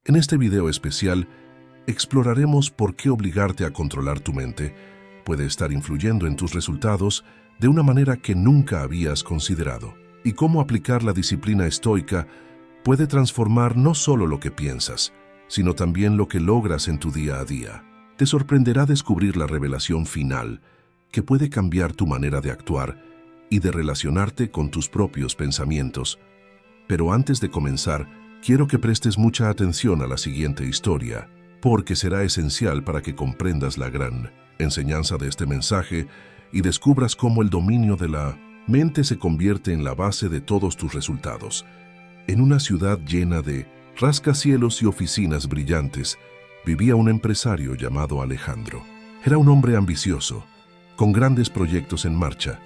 En este video especial, exploraremos por qué obligarte a controlar tu mente puede estar influyendo en tus resultados de una manera que nunca habías considerado, y cómo aplicar la disciplina estoica puede transformar no solo lo que piensas, sino también lo que logras en tu día a día. Te sorprenderá descubrir la revelación final que puede cambiar tu manera de actuar y de relacionarte con tus propios pensamientos. Pero antes de comenzar, quiero que prestes mucha atención a la siguiente historia, porque será esencial para que comprendas la gran enseñanza de este mensaje y descubras cómo el dominio de la mente se convierte en la base de todos tus resultados. En una ciudad llena de rascacielos y oficinas brillantes, vivía un empresario llamado Alejandro. Era un hombre ambicioso, con grandes proyectos en marcha,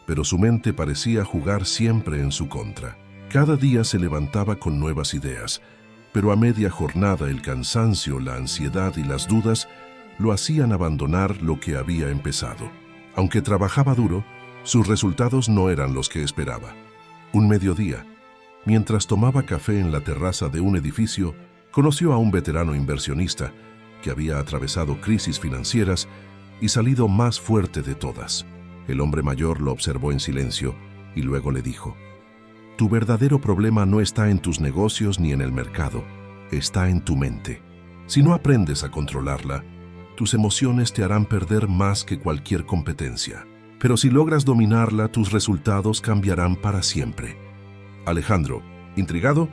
pero su mente parecía jugar siempre en su contra. Cada día se levantaba con nuevas ideas, pero a media jornada el cansancio, la ansiedad y las dudas lo hacían abandonar lo que había empezado. Aunque trabajaba duro, sus resultados no eran los que esperaba. Un mediodía, mientras tomaba café en la terraza de un edificio, conoció a un veterano inversionista que había atravesado crisis financieras y salido más fuerte de todas. El hombre mayor lo observó en silencio y luego le dijo: «Tu verdadero problema no está en tus negocios ni en el mercado, está en tu mente. Si no aprendes a controlarla, tus emociones te harán perder más que cualquier competencia. Pero si logras dominarla, tus resultados cambiarán para siempre». Alejandro, intrigado,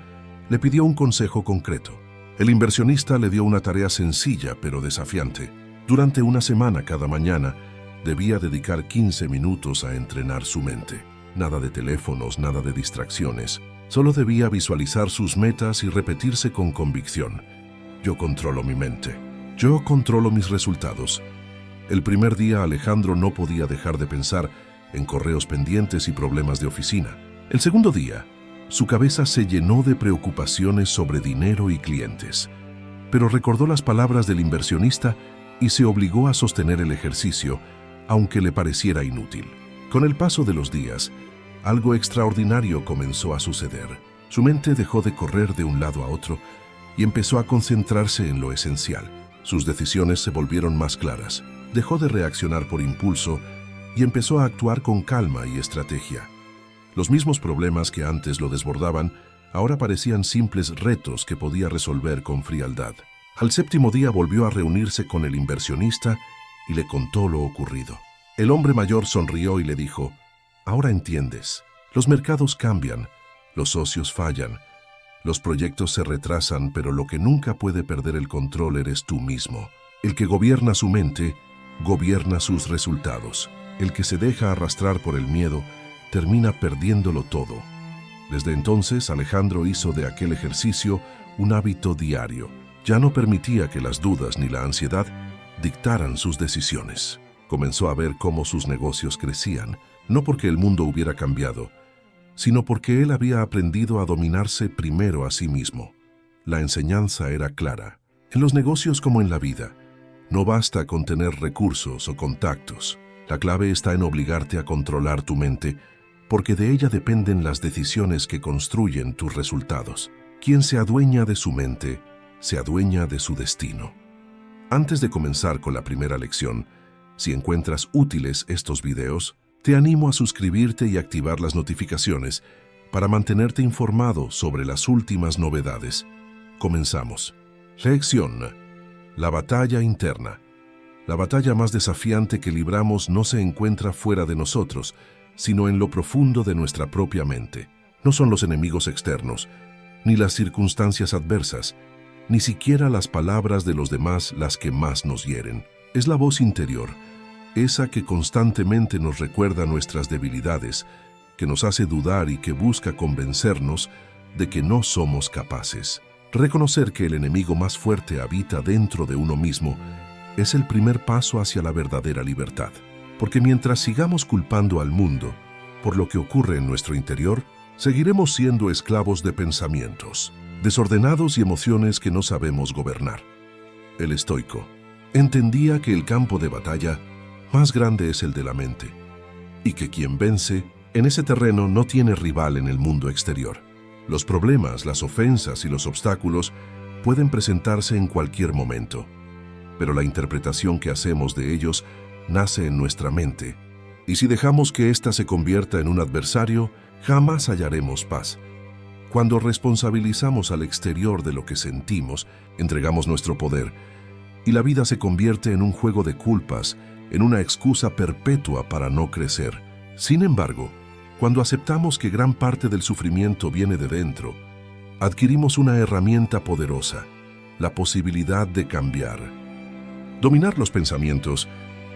le pidió un consejo concreto. El inversionista le dio una tarea sencilla pero desafiante. Durante una semana cada mañana, debía dedicar 15 minutos a entrenar su mente. Nada de teléfonos, nada de distracciones. Solo debía visualizar sus metas y repetirse con convicción: «Yo controlo mi mente. Yo controlo mis resultados». El primer día Alejandro no podía dejar de pensar en correos pendientes y problemas de oficina. El segundo día, su cabeza se llenó de preocupaciones sobre dinero y clientes. Pero recordó las palabras del inversionista y se obligó a sostener el ejercicio, aunque le pareciera inútil. Con el paso de los días, algo extraordinario comenzó a suceder. Su mente dejó de correr de un lado a otro y empezó a concentrarse en lo esencial. Sus decisiones se volvieron más claras. Dejó de reaccionar por impulso y empezó a actuar con calma y estrategia. Los mismos problemas que antes lo desbordaban ahora parecían simples retos que podía resolver con frialdad. Al séptimo día volvió a reunirse con el inversionista y le contó lo ocurrido. El hombre mayor sonrió y le dijo: «Ahora entiendes. Los mercados cambian, los socios fallan, los proyectos se retrasan, pero lo que nunca puede perder el control eres tú mismo. El que gobierna su mente, gobierna sus resultados. El que se deja arrastrar por el miedo, termina perdiéndolo todo». Desde entonces, Alejandro hizo de aquel ejercicio un hábito diario. Ya no permitía que las dudas ni la ansiedad dictaran sus decisiones. Comenzó a ver cómo sus negocios crecían, no porque el mundo hubiera cambiado, sino porque él había aprendido a dominarse primero a sí mismo. La enseñanza era clara. En los negocios como en la vida, no basta con tener recursos o contactos. La clave está en obligarte a controlar tu mente, porque de ella dependen las decisiones que construyen tus resultados. Quien se adueña de su mente, se adueña de su destino. Antes de comenzar con la primera lección, si encuentras útiles estos videos, te animo a suscribirte y activar las notificaciones para mantenerte informado sobre las últimas novedades. Comenzamos. Lección: la batalla interna. La batalla más desafiante que libramos no se encuentra fuera de nosotros, sino en lo profundo de nuestra propia mente. No son los enemigos externos, ni las circunstancias adversas, ni siquiera las palabras de los demás las que más nos hieren. Es la voz interior, esa que constantemente nos recuerda nuestras debilidades, que nos hace dudar y que busca convencernos de que no somos capaces. Reconocer que el enemigo más fuerte habita dentro de uno mismo es el primer paso hacia la verdadera libertad. Porque mientras sigamos culpando al mundo por lo que ocurre en nuestro interior, seguiremos siendo esclavos de pensamientos desordenados y emociones que no sabemos gobernar. El estoico entendía que el campo de batalla más grande es el de la mente, y que quien vence en ese terreno no tiene rival en el mundo exterior. Los problemas, las ofensas y los obstáculos pueden presentarse en cualquier momento, pero la interpretación que hacemos de ellos nace en nuestra mente, y si dejamos que ésta se convierta en un adversario, jamás hallaremos paz. Cuando responsabilizamos al exterior de lo que sentimos, entregamos nuestro poder, y la vida se convierte en un juego de culpas, en una excusa perpetua para no crecer. Sin embargo, cuando aceptamos que gran parte del sufrimiento viene de dentro, adquirimos una herramienta poderosa, la posibilidad de cambiar. Dominar los pensamientos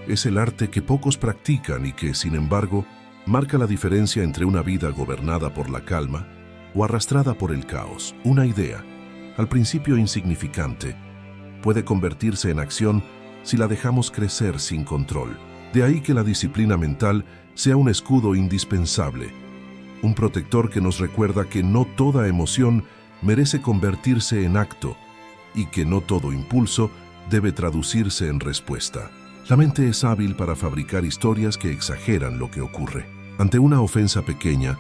es el arte que pocos practican y que, sin embargo, marca la diferencia entre una vida gobernada por la calma o arrastrada por el caos. Una idea, al principio insignificante, puede convertirse en acción si la dejamos crecer sin control. De ahí que la disciplina mental sea un escudo indispensable, un protector que nos recuerda que no toda emoción merece convertirse en acto y que no todo impulso debe traducirse en respuesta. La mente es hábil para fabricar historias que exageran lo que ocurre. Ante una ofensa pequeña,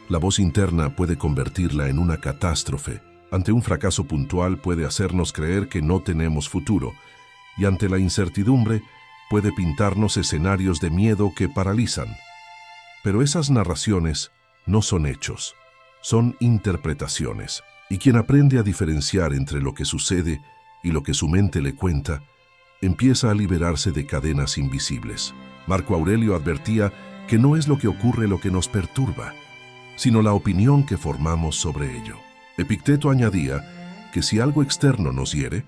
la voz interna puede convertirla en una catástrofe. Ante un fracaso puntual puede hacernos creer que no tenemos futuro, y ante la incertidumbre puede pintarnos escenarios de miedo que paralizan. Pero esas narraciones no son hechos, son interpretaciones, y quien aprende a diferenciar entre lo que sucede y lo que su mente le cuenta, empieza a liberarse de cadenas invisibles. Marco Aurelio advertía que no es lo que ocurre lo que nos perturba, sino la opinión que formamos sobre ello. Epicteto añadía que si algo externo nos hiere,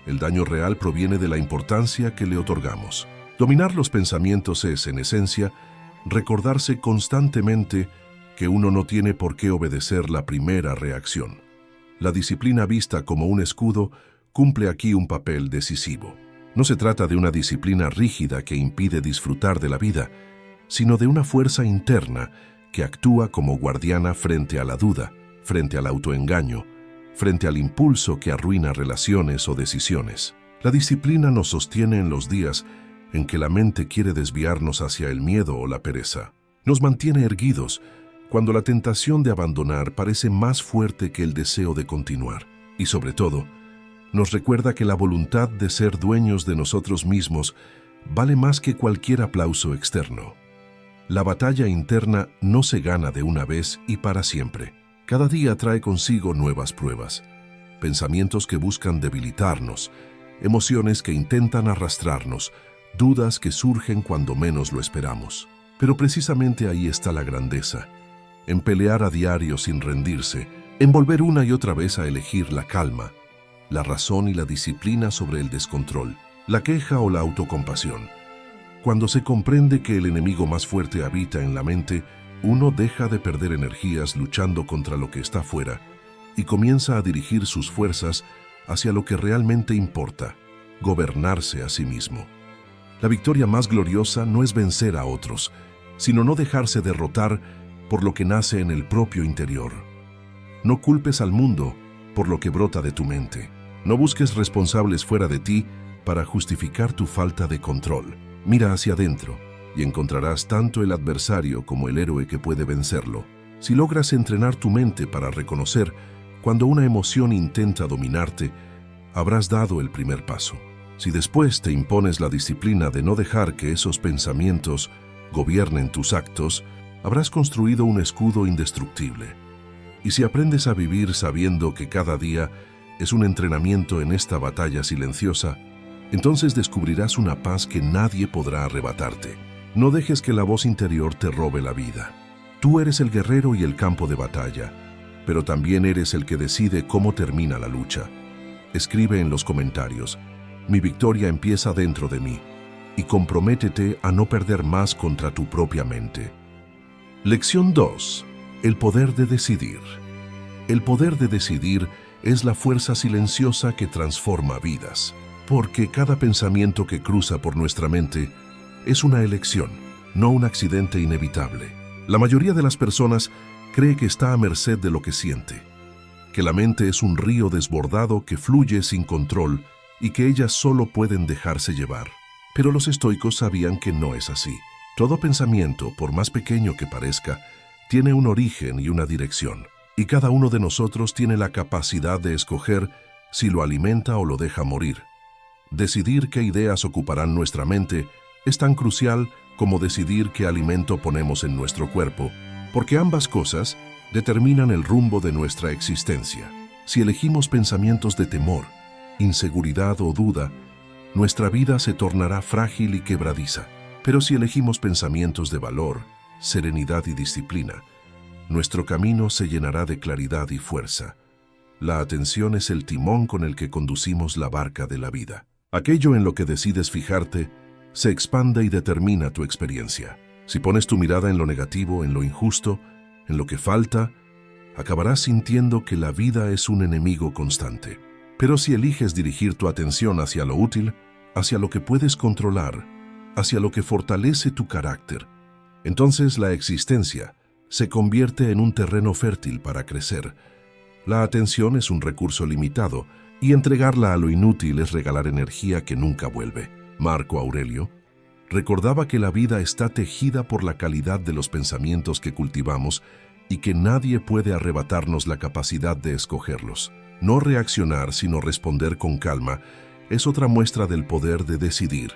el daño real proviene de la importancia que le otorgamos. Dominar los pensamientos es, en esencia, recordarse constantemente que uno no tiene por qué obedecer la primera reacción. La disciplina vista como un escudo cumple aquí un papel decisivo. No se trata de una disciplina rígida que impide disfrutar de la vida, sino de una fuerza interna que actúa como guardiana frente a la duda, frente al autoengaño, frente al impulso que arruina relaciones o decisiones. La disciplina nos sostiene en los días en que la mente quiere desviarnos hacia el miedo o la pereza. Nos mantiene erguidos cuando la tentación de abandonar parece más fuerte que el deseo de continuar. Y sobre todo, nos recuerda que la voluntad de ser dueños de nosotros mismos vale más que cualquier aplauso externo. La batalla interna no se gana de una vez y para siempre. Cada día trae consigo nuevas pruebas, pensamientos que buscan debilitarnos, emociones que intentan arrastrarnos, dudas que surgen cuando menos lo esperamos. Pero precisamente ahí está la grandeza, en pelear a diario sin rendirse, en volver una y otra vez a elegir la calma, la razón y la disciplina sobre el descontrol, la queja o la autocompasión. Cuando se comprende que el enemigo más fuerte habita en la mente, uno deja de perder energías luchando contra lo que está fuera y comienza a dirigir sus fuerzas hacia lo que realmente importa, gobernarse a sí mismo. La victoria más gloriosa no es vencer a otros, sino no dejarse derrotar por lo que nace en el propio interior. No culpes al mundo por lo que brota de tu mente. No busques responsables fuera de ti para justificar tu falta de control. Mira hacia adentro y encontrarás tanto el adversario como el héroe que puede vencerlo. Si logras entrenar tu mente para reconocer cuando una emoción intenta dominarte, habrás dado el primer paso. Si después te impones la disciplina de no dejar que esos pensamientos gobiernen tus actos, habrás construido un escudo indestructible. Y si aprendes a vivir sabiendo que cada día es un entrenamiento en esta batalla silenciosa, entonces descubrirás una paz que nadie podrá arrebatarte. No dejes que la voz interior te robe la vida. Tú eres el guerrero y el campo de batalla, pero también eres el que decide cómo termina la lucha. Escribe en los comentarios: mi victoria empieza dentro de mí, y comprométete a no perder más contra tu propia mente. Lección 2. El poder de decidir. El poder de decidir es la fuerza silenciosa que transforma vidas. Porque cada pensamiento que cruza por nuestra mente es una elección, no un accidente inevitable. La mayoría de las personas cree que está a merced de lo que siente, que la mente es un río desbordado que fluye sin control y que ellas solo pueden dejarse llevar. Pero los estoicos sabían que no es así. Todo pensamiento, por más pequeño que parezca, tiene un origen y una dirección, y cada uno de nosotros tiene la capacidad de escoger si lo alimenta o lo deja morir. Decidir qué ideas ocuparán nuestra mente es tan crucial como decidir qué alimento ponemos en nuestro cuerpo, porque ambas cosas determinan el rumbo de nuestra existencia. Si elegimos pensamientos de temor, inseguridad o duda, nuestra vida se tornará frágil y quebradiza. Pero si elegimos pensamientos de valor, serenidad y disciplina, nuestro camino se llenará de claridad y fuerza. La atención es el timón con el que conducimos la barca de la vida. Aquello en lo que decides fijarte se expande y determina tu experiencia. Si pones tu mirada en lo negativo, en lo injusto, en lo que falta, acabarás sintiendo que la vida es un enemigo constante. Pero si eliges dirigir tu atención hacia lo útil, hacia lo que puedes controlar, hacia lo que fortalece tu carácter, entonces la existencia se convierte en un terreno fértil para crecer. La atención es un recurso limitado y entregarla a lo inútil es regalar energía que nunca vuelve. Marco Aurelio recordaba que la vida está tejida por la calidad de los pensamientos que cultivamos y que nadie puede arrebatarnos la capacidad de escogerlos. No reaccionar, sino responder con calma, es otra muestra del poder de decidir.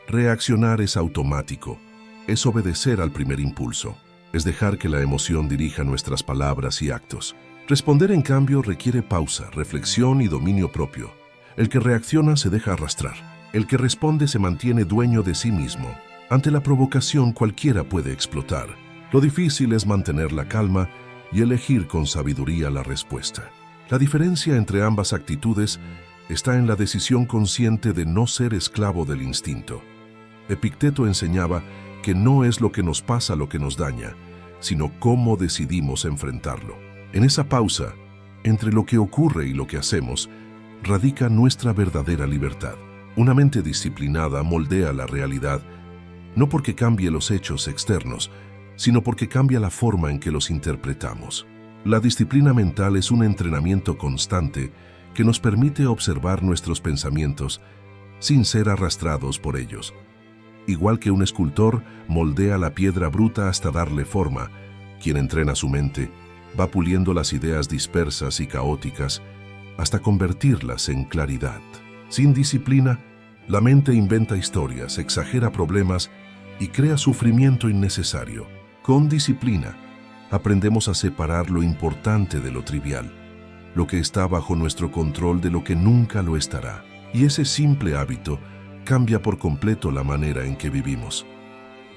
Reaccionar es automático, es obedecer al primer impulso, es dejar que la emoción dirija nuestras palabras y actos. Responder, en cambio, requiere pausa, reflexión y dominio propio. El que reacciona se deja arrastrar. El que responde se mantiene dueño de sí mismo. Ante la provocación cualquiera puede explotar. Lo difícil es mantener la calma y elegir con sabiduría la respuesta. La diferencia entre ambas actitudes está en la decisión consciente de no ser esclavo del instinto. Epicteto enseñaba que no es lo que nos pasa lo que nos daña, sino cómo decidimos enfrentarlo. En esa pausa, entre lo que ocurre y lo que hacemos, radica nuestra verdadera libertad. Una mente disciplinada moldea la realidad, no porque cambie los hechos externos, sino porque cambia la forma en que los interpretamos. La disciplina mental es un entrenamiento constante que nos permite observar nuestros pensamientos sin ser arrastrados por ellos. Igual que un escultor moldea la piedra bruta hasta darle forma, quien entrena su mente va puliendo las ideas dispersas y caóticas hasta convertirlas en claridad. Sin disciplina, la mente inventa historias, exagera problemas y crea sufrimiento innecesario. Con disciplina, aprendemos a separar lo importante de lo trivial, lo que está bajo nuestro control de lo que nunca lo estará. Y ese simple hábito cambia por completo la manera en que vivimos.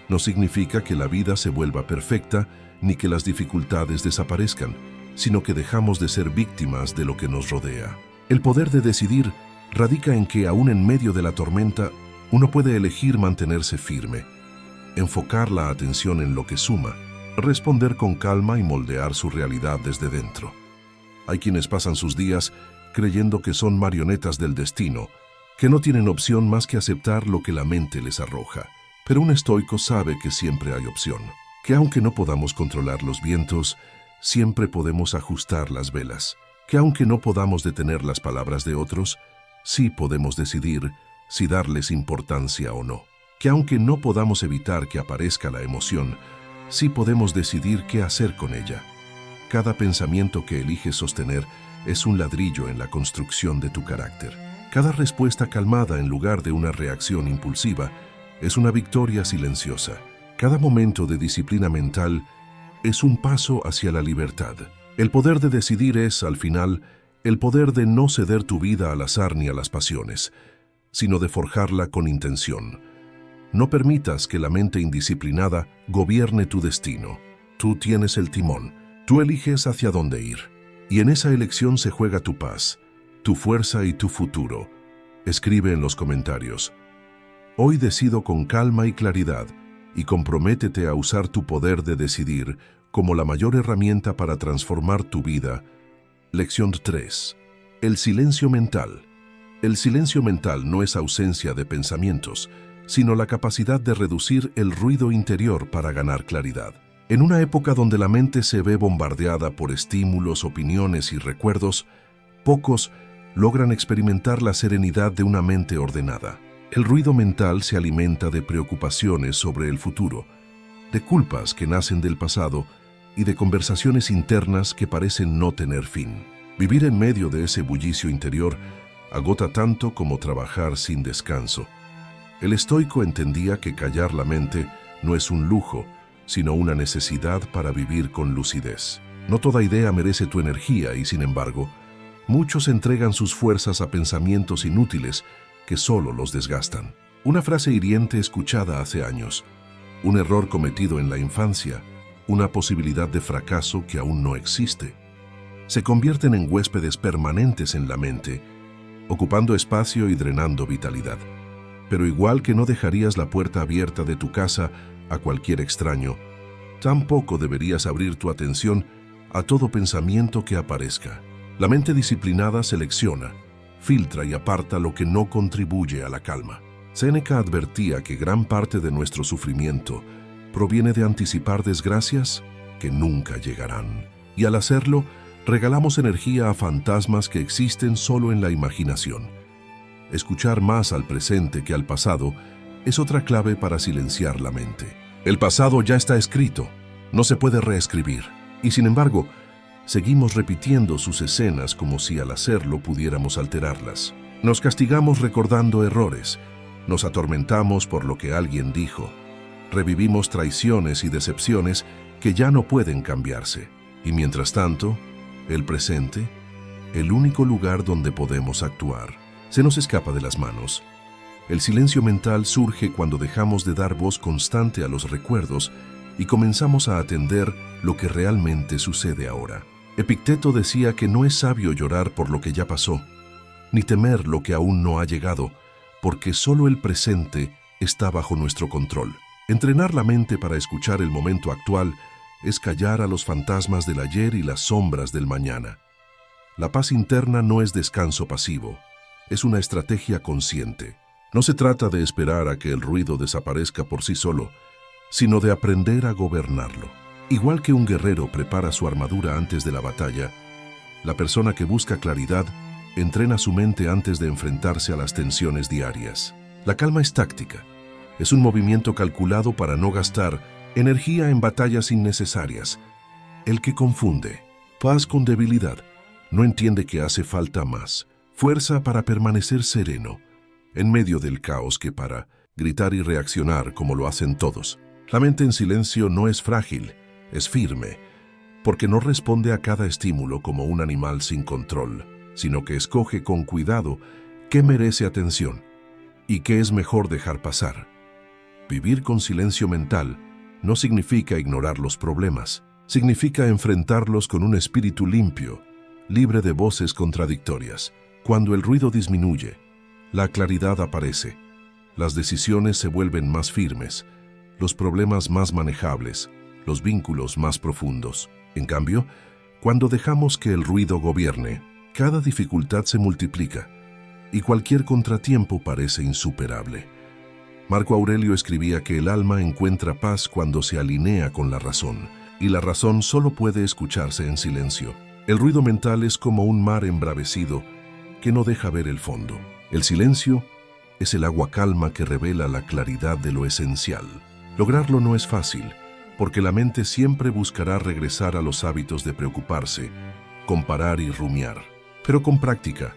No significa que la vida se vuelva perfecta ni que las dificultades desaparezcan, sino que dejamos de ser víctimas de lo que nos rodea. El poder de decidir radica en que, aún en medio de la tormenta, uno puede elegir mantenerse firme, enfocar la atención en lo que suma, responder con calma y moldear su realidad desde dentro. Hay quienes pasan sus días creyendo que son marionetas del destino, que no tienen opción más que aceptar lo que la mente les arroja. Pero un estoico sabe que siempre hay opción, que aunque no podamos controlar los vientos, siempre podemos ajustar las velas, que aunque no podamos detener las palabras de otros, sí podemos decidir si darles importancia o no, que aunque no podamos evitar que aparezca la emoción, sí podemos decidir qué hacer con ella. Cada pensamiento que eliges sostener es un ladrillo en la construcción de tu carácter. Cada respuesta calmada en lugar de una reacción impulsiva es una victoria silenciosa. Cada momento de disciplina mental es un paso hacia la libertad. El poder de decidir es, al final, el poder de no ceder tu vida al azar ni a las pasiones, sino de forjarla con intención. No permitas que la mente indisciplinada gobierne tu destino. Tú tienes el timón, tú eliges hacia dónde ir. Y en esa elección se juega tu paz, tu fuerza y tu futuro. Escribe en los comentarios: hoy decido con calma y claridad, y comprométete a usar tu poder de decidir como la mayor herramienta para transformar tu vida. Lección 3. El silencio mental. El silencio mental no es ausencia de pensamientos, sino la capacidad de reducir el ruido interior para ganar claridad. En una época donde la mente se ve bombardeada por estímulos, opiniones y recuerdos, pocos logran experimentar la serenidad de una mente ordenada. El ruido mental se alimenta de preocupaciones sobre el futuro, de culpas que nacen del pasado y de conversaciones internas que parecen no tener fin. Vivir en medio de ese bullicio interior agota tanto como trabajar sin descanso. El estoico entendía que callar la mente no es un lujo, sino una necesidad para vivir con lucidez. No toda idea merece tu energía y, sin embargo, muchos entregan sus fuerzas a pensamientos inútiles que solo los desgastan. Una frase hiriente escuchada hace años, un error cometido en la infancia, una posibilidad de fracaso que aún no existe, se convierten en huéspedes permanentes en la mente, ocupando espacio y drenando vitalidad. Pero igual que no dejarías la puerta abierta de tu casa a cualquier extraño, tampoco deberías abrir tu atención a todo pensamiento que aparezca. La mente disciplinada selecciona, filtra y aparta lo que no contribuye a la calma. Séneca advertía que gran parte de nuestro sufrimiento proviene de anticipar desgracias que nunca llegarán. Y al hacerlo, regalamos energía a fantasmas que existen solo en la imaginación. Escuchar más al presente que al pasado es otra clave para silenciar la mente. El pasado ya está escrito, no se puede reescribir. Y sin embargo, seguimos repitiendo sus escenas como si al hacerlo pudiéramos alterarlas. Nos castigamos recordando errores, nos atormentamos por lo que alguien dijo, revivimos traiciones y decepciones que ya no pueden cambiarse. Y mientras tanto, el presente, el único lugar donde podemos actuar, se nos escapa de las manos. El silencio mental surge cuando dejamos de dar voz constante a los recuerdos y comenzamos a atender lo que realmente sucede ahora. Epicteto decía que no es sabio llorar por lo que ya pasó, ni temer lo que aún no ha llegado, porque solo el presente está bajo nuestro control. Entrenar la mente para escuchar el momento actual es callar a los fantasmas del ayer y las sombras del mañana. La paz interna no es descanso pasivo, es una estrategia consciente. No se trata de esperar a que el ruido desaparezca por sí solo, sino de aprender a gobernarlo. Igual que un guerrero prepara su armadura antes de la batalla, la persona que busca claridad entrena su mente antes de enfrentarse a las tensiones diarias. La calma es táctica, es un movimiento calculado para no gastar energía en batallas innecesarias. El que confunde paz con debilidad no entiende que hace falta más fuerza para permanecer sereno en medio del caos que para gritar y reaccionar como lo hacen todos. La mente en silencio no es frágil, es firme, porque no responde a cada estímulo como un animal sin control, sino que escoge con cuidado qué merece atención y qué es mejor dejar pasar. Vivir con silencio mental no significa ignorar los problemas, significa enfrentarlos con un espíritu limpio, libre de voces contradictorias. Cuando el ruido disminuye, la claridad aparece, las decisiones se vuelven más firmes, los problemas más manejables, los vínculos más profundos. En cambio, cuando dejamos que el ruido gobierne, cada dificultad se multiplica y cualquier contratiempo parece insuperable. Marco Aurelio escribía que el alma encuentra paz cuando se alinea con la razón, y la razón solo puede escucharse en silencio. El ruido mental es como un mar embravecido que no deja ver el fondo. El silencio es el agua calma que revela la claridad de lo esencial. Lograrlo no es fácil, porque la mente siempre buscará regresar a los hábitos de preocuparse, comparar y rumiar. Pero con práctica,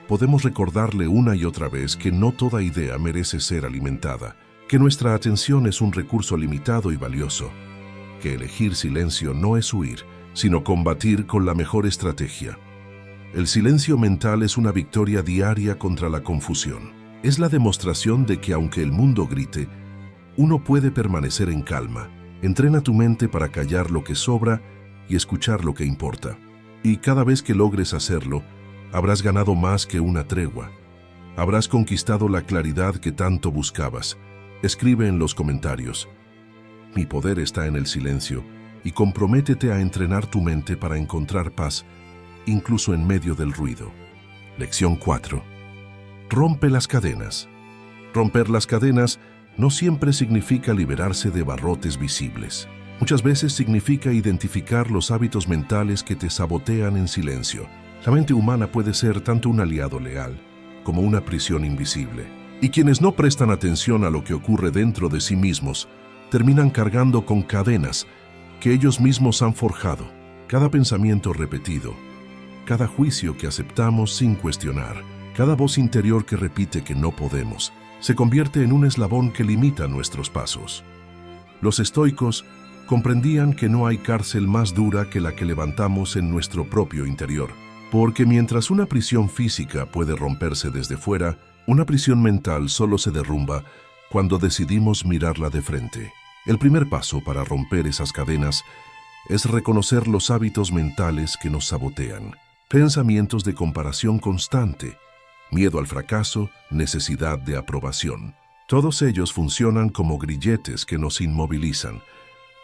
podemos recordarle una y otra vez que no toda idea merece ser alimentada, que nuestra atención es un recurso limitado y valioso, que elegir silencio no es huir, sino combatir con la mejor estrategia. El silencio mental es una victoria diaria contra la confusión. Es la demostración de que aunque el mundo grite, uno puede permanecer en calma. Entrena tu mente para callar lo que sobra y escuchar lo que importa. Y cada vez que logres hacerlo, habrás ganado más que una tregua. Habrás conquistado la claridad que tanto buscabas. Escribe en los comentarios: mi poder está en el silencio, y comprométete a entrenar tu mente para encontrar paz, incluso en medio del ruido. Lección 4. Rompe las cadenas. Romper las cadenas no siempre significa liberarse de barrotes visibles. Muchas veces significa identificar los hábitos mentales que te sabotean en silencio. La mente humana puede ser tanto un aliado leal como una prisión invisible. Y quienes no prestan atención a lo que ocurre dentro de sí mismos terminan cargando con cadenas que ellos mismos han forjado. Cada pensamiento repetido, cada juicio que aceptamos sin cuestionar, cada voz interior que repite que no podemos, se convierte en un eslabón que limita nuestros pasos. Los estoicos comprendían que no hay cárcel más dura que la que levantamos en nuestro propio interior, porque mientras una prisión física puede romperse desde fuera, una prisión mental solo se derrumba cuando decidimos mirarla de frente. El primer paso para romper esas cadenas es reconocer los hábitos mentales que nos sabotean. Pensamientos de comparación constante, miedo al fracaso, necesidad de aprobación. Todos ellos funcionan como grilletes que nos inmovilizan.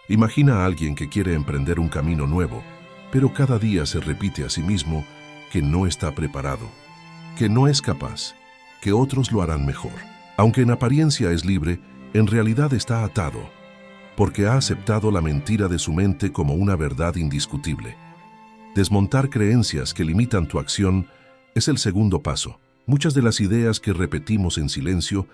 Imagina a alguien que quiere emprender un camino nuevo, pero cada día se repite a sí mismo que no está preparado, que no es capaz, que otros lo harán mejor. Aunque en apariencia es libre, en realidad está atado, porque ha aceptado la mentira de su mente como una verdad indiscutible. Desmontar creencias que limitan tu acción es el segundo paso. Muchas de las ideas que repetimos en silencio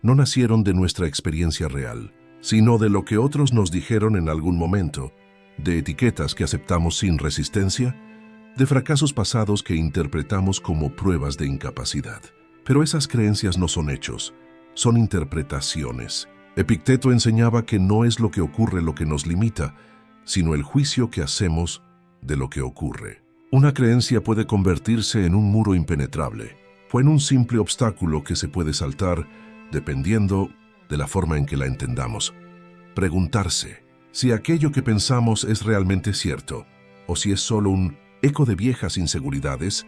no nacieron de nuestra experiencia real, sino de lo que otros nos dijeron en algún momento, de etiquetas que aceptamos sin resistencia, de fracasos pasados que interpretamos como pruebas de incapacidad. Pero esas creencias no son hechos, son interpretaciones. Epicteto enseñaba que no es lo que ocurre lo que nos limita, sino el juicio que hacemos de lo que ocurre. Una creencia puede convertirse en un muro impenetrable, o en un simple obstáculo que se puede saltar dependiendo de la forma en que la entendamos. Preguntarse si aquello que pensamos es realmente cierto, o si es solo un eco de viejas inseguridades,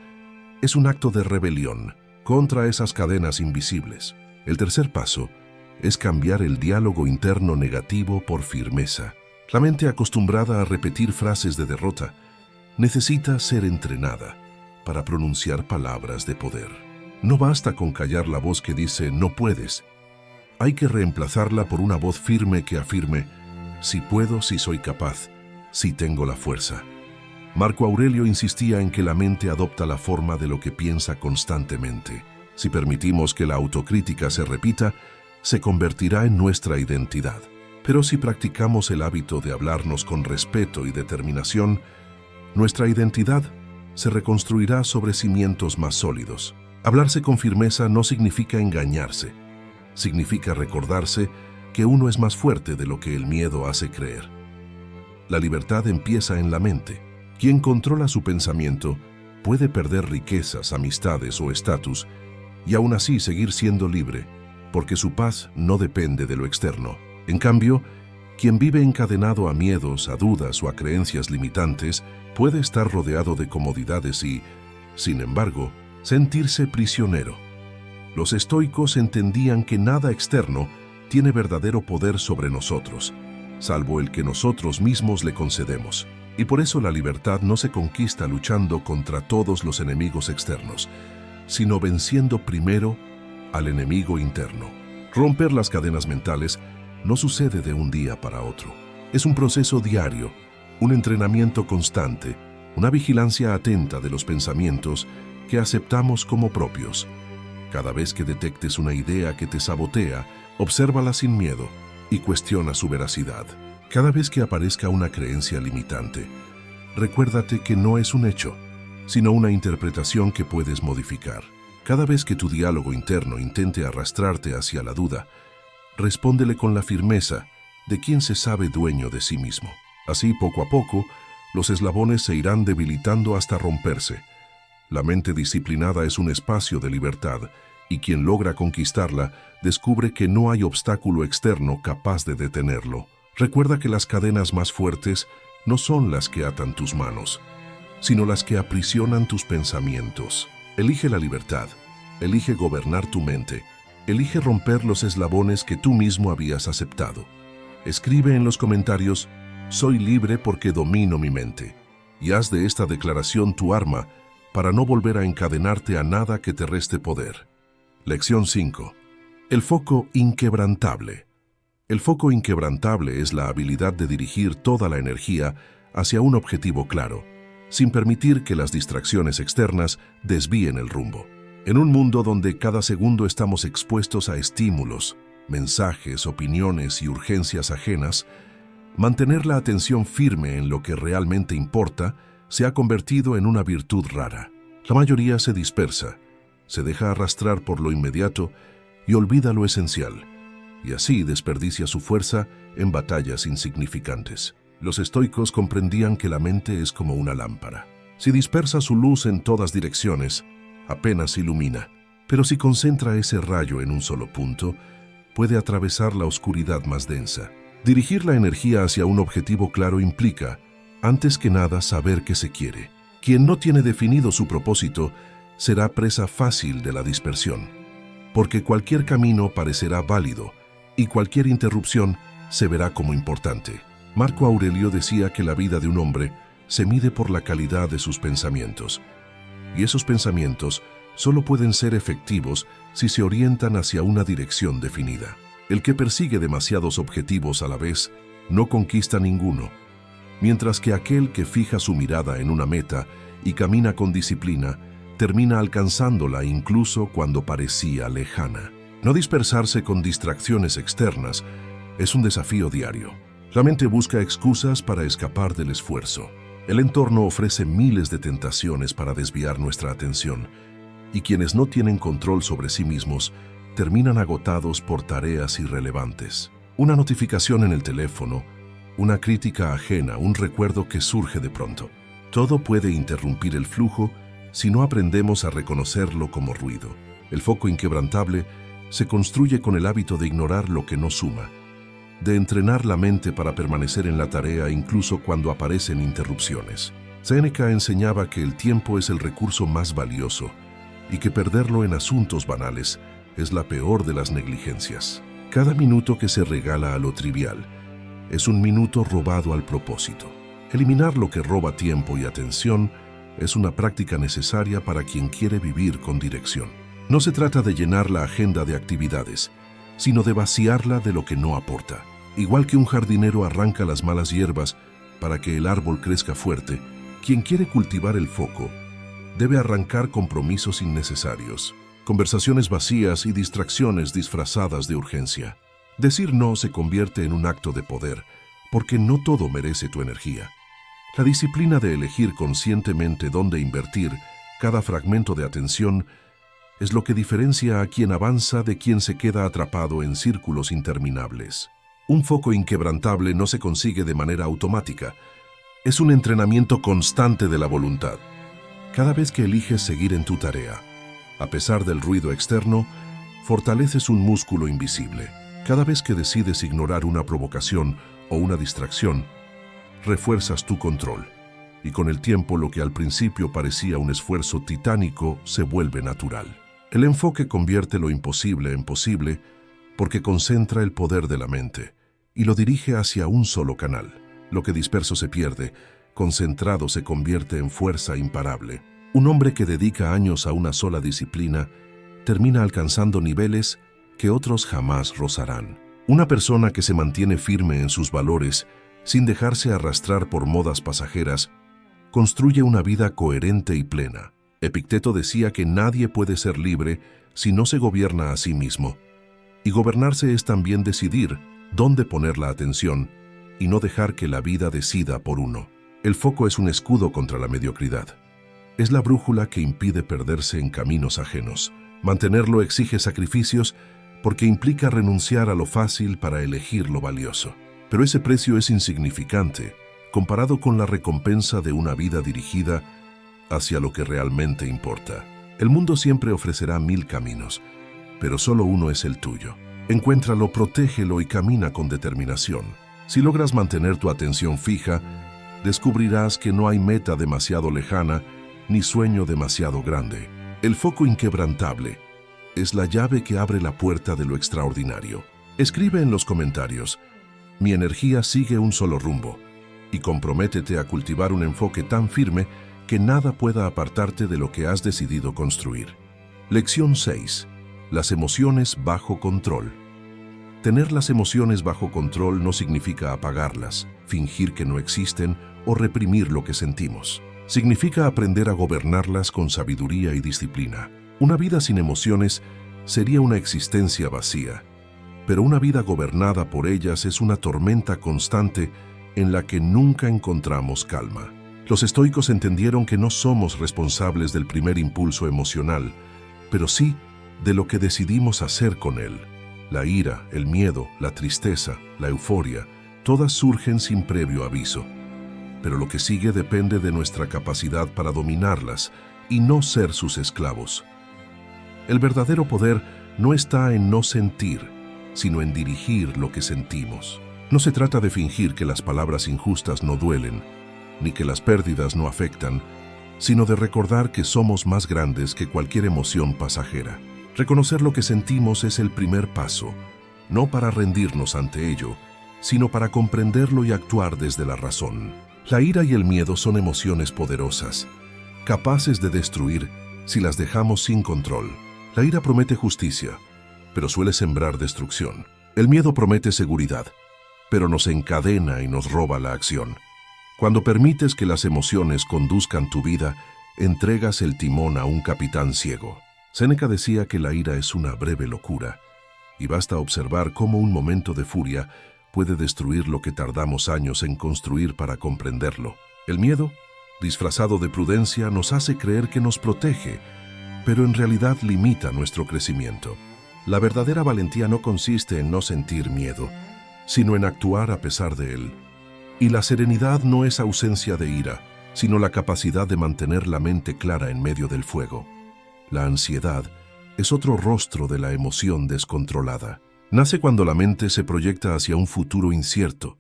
es un acto de rebelión contra esas cadenas invisibles. El tercer paso es cambiar el diálogo interno negativo por firmeza. La mente acostumbrada a repetir frases de derrota necesita ser entrenada para pronunciar palabras de poder. No basta con callar la voz que dice «no puedes». Hay que reemplazarla por una voz firme que afirme «sí puedo, sí soy capaz, sí tengo la fuerza». Marco Aurelio insistía en que la mente adopta la forma de lo que piensa constantemente. Si permitimos que la autocrítica se repita, se convertirá en nuestra identidad. Pero si practicamos el hábito de hablarnos con respeto y determinación, nuestra identidad se reconstruirá sobre cimientos más sólidos. Hablarse con firmeza no significa engañarse, significa recordarse que uno es más fuerte de lo que el miedo hace creer. La libertad empieza en la mente. Quien controla su pensamiento puede perder riquezas, amistades o estatus y aún así seguir siendo libre, porque su paz no depende de lo externo. En cambio, quien vive encadenado a miedos, a dudas o a creencias limitantes puede estar rodeado de comodidades y, sin embargo, sentirse prisionero. Los estoicos entendían que nada externo tiene verdadero poder sobre nosotros, salvo el que nosotros mismos le concedemos. Y por eso la libertad no se conquista luchando contra todos los enemigos externos, sino venciendo primero al enemigo interno. Romper las cadenas mentales no sucede de un día para otro. Es un proceso diario, un entrenamiento constante, una vigilancia atenta de los pensamientos que aceptamos como propios. Cada vez que detectes una idea que te sabotea, obsérvala sin miedo y cuestiona su veracidad. Cada vez que aparezca una creencia limitante, recuérdate que no es un hecho, sino una interpretación que puedes modificar. Cada vez que tu diálogo interno intente arrastrarte hacia la duda, respóndele con la firmeza de quien se sabe dueño de sí mismo. Así, poco a poco, los eslabones se irán debilitando hasta romperse. La mente disciplinada es un espacio de libertad, y quien logra conquistarla descubre que no hay obstáculo externo capaz de detenerlo. Recuerda que las cadenas más fuertes no son las que atan tus manos, sino las que aprisionan tus pensamientos. Elige la libertad, elige gobernar tu mente, elige romper los eslabones que tú mismo habías aceptado. Escribe en los comentarios, soy libre porque domino mi mente, y haz de esta declaración tu arma para no volver a encadenarte a nada que te reste poder. Lección 5. El foco inquebrantable. El foco inquebrantable es la habilidad de dirigir toda la energía hacia un objetivo claro, sin permitir que las distracciones externas desvíen el rumbo. En un mundo donde cada segundo estamos expuestos a estímulos, mensajes, opiniones y urgencias ajenas, mantener la atención firme en lo que realmente importa se ha convertido en una virtud rara. La mayoría se dispersa, se deja arrastrar por lo inmediato y olvida lo esencial, y así desperdicia su fuerza en batallas insignificantes. Los estoicos comprendían que la mente es como una lámpara. Si dispersa su luz en todas direcciones, apenas ilumina, pero si concentra ese rayo en un solo punto, puede atravesar la oscuridad más densa. Dirigir la energía hacia un objetivo claro implica, antes que nada, saber qué se quiere. Quien no tiene definido su propósito será presa fácil de la dispersión, porque cualquier camino parecerá válido y cualquier interrupción se verá como importante. Marco Aurelio decía que la vida de un hombre se mide por la calidad de sus pensamientos, y esos pensamientos solo pueden ser efectivos si se orientan hacia una dirección definida. El que persigue demasiados objetivos a la vez no conquista ninguno, mientras que aquel que fija su mirada en una meta y camina con disciplina termina alcanzándola incluso cuando parecía lejana. No dispersarse con distracciones externas es un desafío diario. La mente busca excusas para escapar del esfuerzo. El entorno ofrece miles de tentaciones para desviar nuestra atención, y quienes no tienen control sobre sí mismos terminan agotados por tareas irrelevantes. Una notificación en el teléfono, una crítica ajena, un recuerdo que surge de pronto. Todo puede interrumpir el flujo si no aprendemos a reconocerlo como ruido. El foco inquebrantable se construye con el hábito de ignorar lo que no suma, de entrenar la mente para permanecer en la tarea incluso cuando aparecen interrupciones. Séneca enseñaba que el tiempo es el recurso más valioso y que perderlo en asuntos banales es la peor de las negligencias. Cada minuto que se regala a lo trivial es un minuto robado al propósito. Eliminar lo que roba tiempo y atención es una práctica necesaria para quien quiere vivir con dirección. No se trata de llenar la agenda de actividades, sino de vaciarla de lo que no aporta. Igual que un jardinero arranca las malas hierbas para que el árbol crezca fuerte, quien quiere cultivar el foco debe arrancar compromisos innecesarios, conversaciones vacías y distracciones disfrazadas de urgencia. Decir no se convierte en un acto de poder, porque no todo merece tu energía. La disciplina de elegir conscientemente dónde invertir cada fragmento de atención es lo que diferencia a quien avanza de quien se queda atrapado en círculos interminables. Un foco inquebrantable no se consigue de manera automática. Es un entrenamiento constante de la voluntad. Cada vez que eliges seguir en tu tarea, a pesar del ruido externo, fortaleces un músculo invisible. Cada vez que decides ignorar una provocación o una distracción, refuerzas tu control. Y con el tiempo lo que al principio parecía un esfuerzo titánico se vuelve natural. El enfoque convierte lo imposible en posible porque concentra el poder de la mente y lo dirige hacia un solo canal. Lo que disperso se pierde, concentrado se convierte en fuerza imparable. Un hombre que dedica años a una sola disciplina termina alcanzando niveles que otros jamás rozarán. Una persona que se mantiene firme en sus valores sin dejarse arrastrar por modas pasajeras construye una vida coherente y plena. Epicteto decía que nadie puede ser libre si no se gobierna a sí mismo. Y gobernarse es también decidir dónde poner la atención y no dejar que la vida decida por uno. El foco es un escudo contra la mediocridad. Es la brújula que impide perderse en caminos ajenos. Mantenerlo exige sacrificios porque implica renunciar a lo fácil para elegir lo valioso. Pero ese precio es insignificante comparado con la recompensa de una vida dirigida hacia lo que realmente importa. El mundo siempre ofrecerá 1000 caminos, pero solo uno es el tuyo. Encuéntralo, protégelo y camina con determinación. Si logras mantener tu atención fija, descubrirás que no hay meta demasiado lejana ni sueño demasiado grande. El foco inquebrantable es la llave que abre la puerta de lo extraordinario. Escribe en los comentarios: mi energía sigue un solo rumbo, y comprométete a cultivar un enfoque tan firme que nada pueda apartarte de lo que has decidido construir. Lección 6. Las emociones bajo control. Tener las emociones bajo control no significa apagarlas, fingir que no existen o reprimir lo que sentimos. Significa aprender a gobernarlas con sabiduría y disciplina. Una vida sin emociones sería una existencia vacía, pero una vida gobernada por ellas es una tormenta constante en la que nunca encontramos calma. Los estoicos entendieron que no somos responsables del primer impulso emocional, pero sí de lo que decidimos hacer con él. La ira, el miedo, la tristeza, la euforia, todas surgen sin previo aviso. Pero lo que sigue depende de nuestra capacidad para dominarlas y no ser sus esclavos. El verdadero poder no está en no sentir, sino en dirigir lo que sentimos. No se trata de fingir que las palabras injustas no duelen, ni que las pérdidas no afectan, sino de recordar que somos más grandes que cualquier emoción pasajera. Reconocer lo que sentimos es el primer paso, no para rendirnos ante ello, sino para comprenderlo y actuar desde la razón. La ira y el miedo son emociones poderosas, capaces de destruir si las dejamos sin control. La ira promete justicia, pero suele sembrar destrucción. El miedo promete seguridad, pero nos encadena y nos roba la acción. Cuando permites que las emociones conduzcan tu vida, entregas el timón a un capitán ciego. Séneca decía que la ira es una breve locura, y basta observar cómo un momento de furia puede destruir lo que tardamos años en construir para comprenderlo. El miedo, disfrazado de prudencia, nos hace creer que nos protege, pero en realidad limita nuestro crecimiento. La verdadera valentía no consiste en no sentir miedo, sino en actuar a pesar de él. Y la serenidad no es ausencia de ira, sino la capacidad de mantener la mente clara en medio del fuego. La ansiedad es otro rostro de la emoción descontrolada. Nace cuando la mente se proyecta hacia un futuro incierto,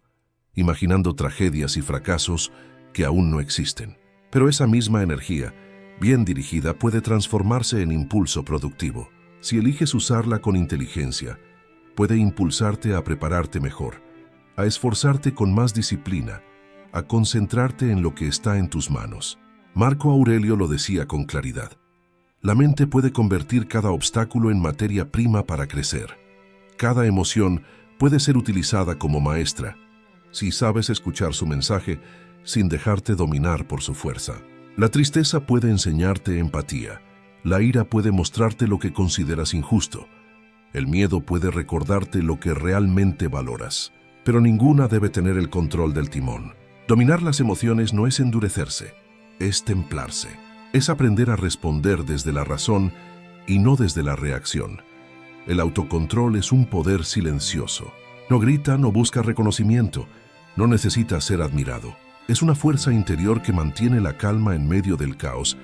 imaginando tragedias y fracasos que aún no existen. Pero esa misma energía, bien dirigida, puede transformarse en impulso productivo. Si eliges usarla con inteligencia, puede impulsarte a prepararte mejor, a esforzarte con más disciplina, a concentrarte en lo que está en tus manos. Marco Aurelio lo decía con claridad. La mente puede convertir cada obstáculo en materia prima para crecer. Cada emoción puede ser utilizada como maestra, si sabes escuchar su mensaje sin dejarte dominar por su fuerza. La tristeza puede enseñarte empatía. La ira puede mostrarte lo que consideras injusto. El miedo puede recordarte lo que realmente valoras. Pero ninguna debe tener el control del timón. Dominar las emociones no es endurecerse, es templarse. Es aprender a responder desde la razón y no desde la reacción. El autocontrol es un poder silencioso. No grita, no busca reconocimiento, no necesita ser admirado. Es una fuerza interior que mantiene la calma en medio del caos,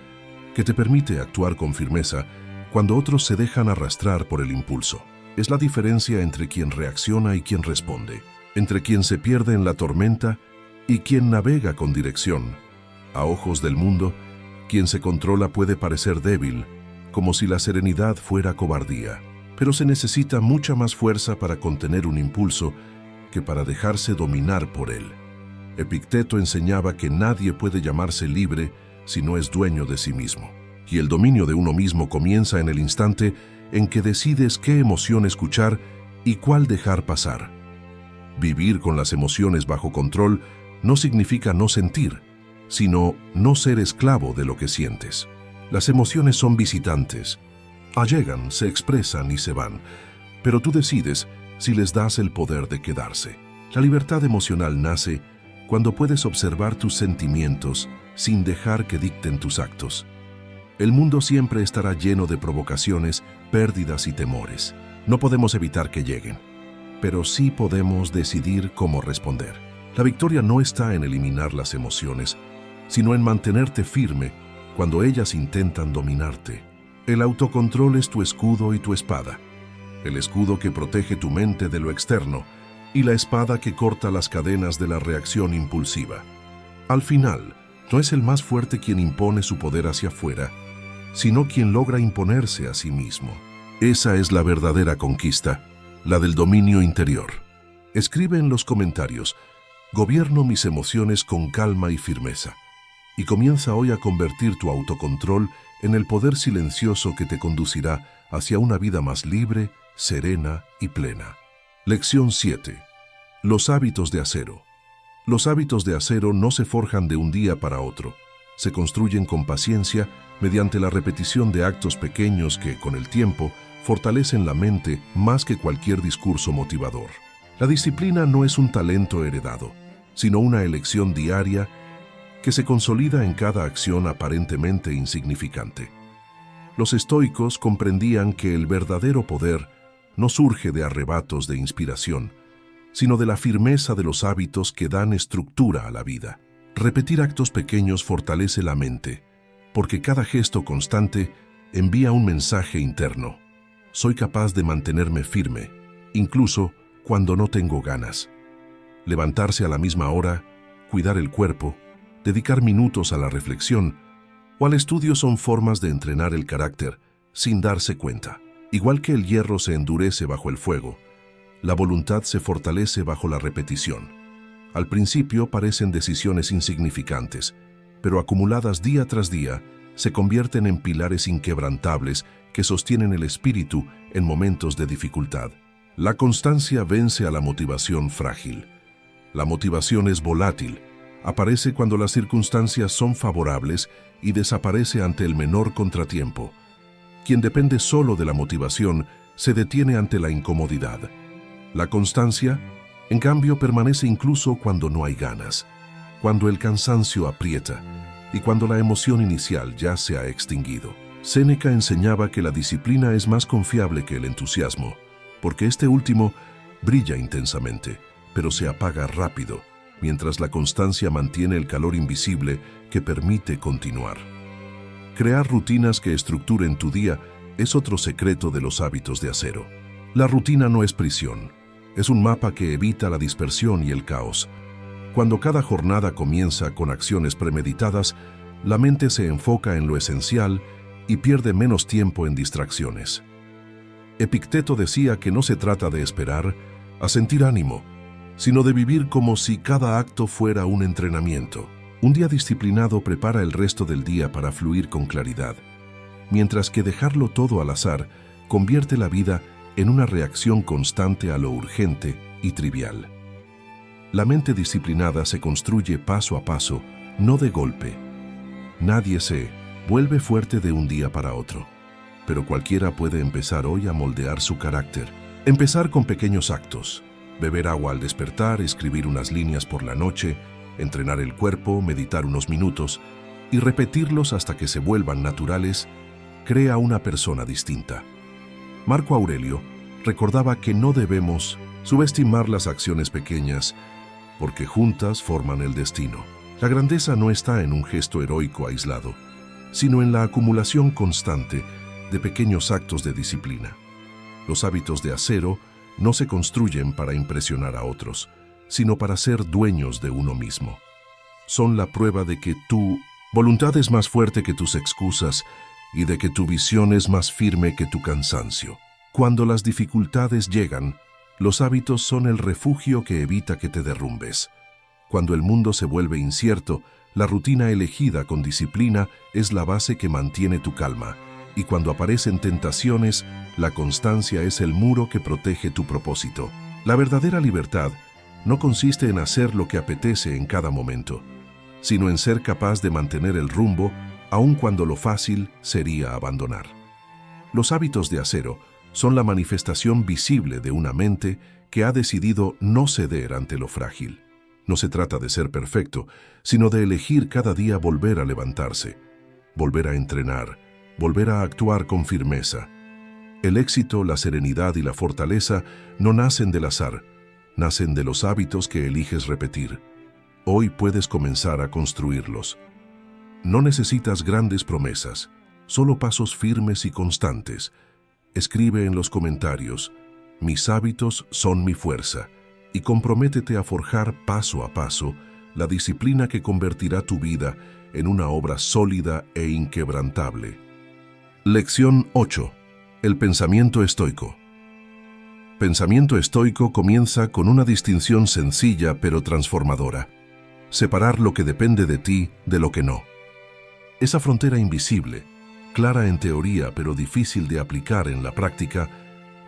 que te permite actuar con firmeza cuando otros se dejan arrastrar por el impulso. Es la diferencia entre quien reacciona y quien responde, entre quien se pierde en la tormenta y quien navega con dirección. A ojos del mundo, quien se controla puede parecer débil, como si la serenidad fuera cobardía. Pero se necesita mucha más fuerza para contener un impulso que para dejarse dominar por él. Epicteto enseñaba que nadie puede llamarse libre si no es dueño de sí mismo. Y el dominio de uno mismo comienza en el instante en que decides qué emoción escuchar y cuál dejar pasar. Vivir con las emociones bajo control no significa no sentir, sino no ser esclavo de lo que sientes. Las emociones son visitantes. Llegan, se expresan y se van, pero tú decides si les das el poder de quedarse. La libertad emocional nace cuando puedes observar tus sentimientos sin dejar que dicten tus actos. El mundo siempre estará lleno de provocaciones, pérdidas y temores. No podemos evitar que lleguen, pero sí podemos decidir cómo responder. La victoria no está en eliminar las emociones, sino en mantenerte firme cuando ellas intentan dominarte. El autocontrol es tu escudo y tu espada. El escudo que protege tu mente de lo externo y la espada que corta las cadenas de la reacción impulsiva. Al final, no es el más fuerte quien impone su poder hacia afuera, sino quien logra imponerse a sí mismo. Esa es la verdadera conquista, la del dominio interior. Escribe en los comentarios: gobierno mis emociones con calma y firmeza. Y comienza hoy a convertir tu autocontrol en el poder silencioso que te conducirá hacia una vida más libre, serena y plena. Lección 7. Los hábitos de acero. Los hábitos de acero no se forjan de un día para otro. Se construyen con paciencia mediante la repetición de actos pequeños que, con el tiempo, fortalecen la mente más que cualquier discurso motivador. La disciplina no es un talento heredado, sino una elección diaria que se consolida en cada acción aparentemente insignificante. Los estoicos comprendían que el verdadero poder no surge de arrebatos de inspiración, sino de la firmeza de los hábitos que dan estructura a la vida. Repetir actos pequeños fortalece la mente, porque cada gesto constante envía un mensaje interno. Soy capaz de mantenerme firme, incluso cuando no tengo ganas. Levantarse a la misma hora, cuidar el cuerpo, dedicar minutos a la reflexión o al estudio son formas de entrenar el carácter sin darse cuenta. Igual que el hierro se endurece bajo el fuego, la voluntad se fortalece bajo la repetición. Al principio parecen decisiones insignificantes, pero acumuladas día tras día, se convierten en pilares inquebrantables que sostienen el espíritu en momentos de dificultad. La constancia vence a la motivación frágil. La motivación es volátil, aparece cuando las circunstancias son favorables y desaparece ante el menor contratiempo. Quien depende solo de la motivación se detiene ante la incomodidad. La constancia, en cambio, permanece incluso cuando no hay ganas, cuando el cansancio aprieta y cuando la emoción inicial ya se ha extinguido. Séneca enseñaba que la disciplina es más confiable que el entusiasmo, porque este último brilla intensamente, pero se apaga rápido, mientras la constancia mantiene el calor invisible que permite continuar. Crear rutinas que estructuren tu día es otro secreto de los hábitos de acero. La rutina no es prisión, es un mapa que evita la dispersión y el caos. Cuando cada jornada comienza con acciones premeditadas, la mente se enfoca en lo esencial y pierde menos tiempo en distracciones. Epicteto decía que no se trata de esperar a sentir ánimo, sino de vivir como si cada acto fuera un entrenamiento. Un día disciplinado prepara el resto del día para fluir con claridad, mientras que dejarlo todo al azar convierte la vida en una reacción constante a lo urgente y trivial. La mente disciplinada se construye paso a paso, no de golpe. Nadie se vuelve fuerte de un día para otro, pero cualquiera puede empezar hoy a moldear su carácter. Empezar con pequeños actos: beber agua al despertar, escribir unas líneas por la noche, entrenar el cuerpo, meditar unos minutos y repetirlos hasta que se vuelvan naturales, crea una persona distinta. Marco Aurelio recordaba que no debemos subestimar las acciones pequeñas, porque juntas forman el destino. La grandeza no está en un gesto heroico aislado, sino en la acumulación constante de pequeños actos de disciplina. Los hábitos de acero no se construyen para impresionar a otros, sino para ser dueños de uno mismo. Son la prueba de que tu voluntad es más fuerte que tus excusas y de que tu visión es más firme que tu cansancio. Cuando las dificultades llegan, los hábitos son el refugio que evita que te derrumbes. Cuando el mundo se vuelve incierto, la rutina elegida con disciplina es la base que mantiene tu calma, y cuando aparecen tentaciones, la constancia es el muro que protege tu propósito. La verdadera libertad no consiste en hacer lo que apetece en cada momento, sino en ser capaz de mantener el rumbo, aun cuando lo fácil sería abandonar. Los hábitos de acero son la manifestación visible de una mente que ha decidido no ceder ante lo frágil. No se trata de ser perfecto, sino de elegir cada día volver a levantarse, volver a entrenar, volver a actuar con firmeza. El éxito, la serenidad y la fortaleza no nacen del azar, nacen de los hábitos que eliges repetir. Hoy puedes comenzar a construirlos. No necesitas grandes promesas, solo pasos firmes y constantes. Escribe en los comentarios: mis hábitos son mi fuerza, y comprométete a forjar paso a paso la disciplina que convertirá tu vida en una obra sólida e inquebrantable. Lección 8. El pensamiento estoico. Pensamiento estoico comienza con una distinción sencilla pero transformadora: separar lo que depende de ti de lo que no. Esa frontera invisible, clara en teoría pero difícil de aplicar en la práctica,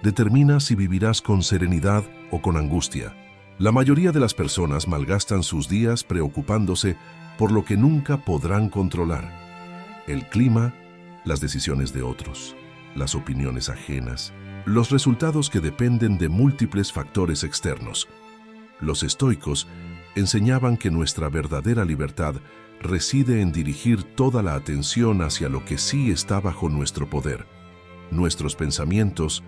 determina si vivirás con serenidad o con angustia. La mayoría de las personas malgastan sus días preocupándose por lo que nunca podrán controlar: el clima, las decisiones de otros, las opiniones ajenas, los resultados que dependen de múltiples factores externos. Los estoicos enseñaban que nuestra verdadera libertad reside en dirigir toda la atención hacia lo que sí está bajo nuestro poder, nuestros pensamientos,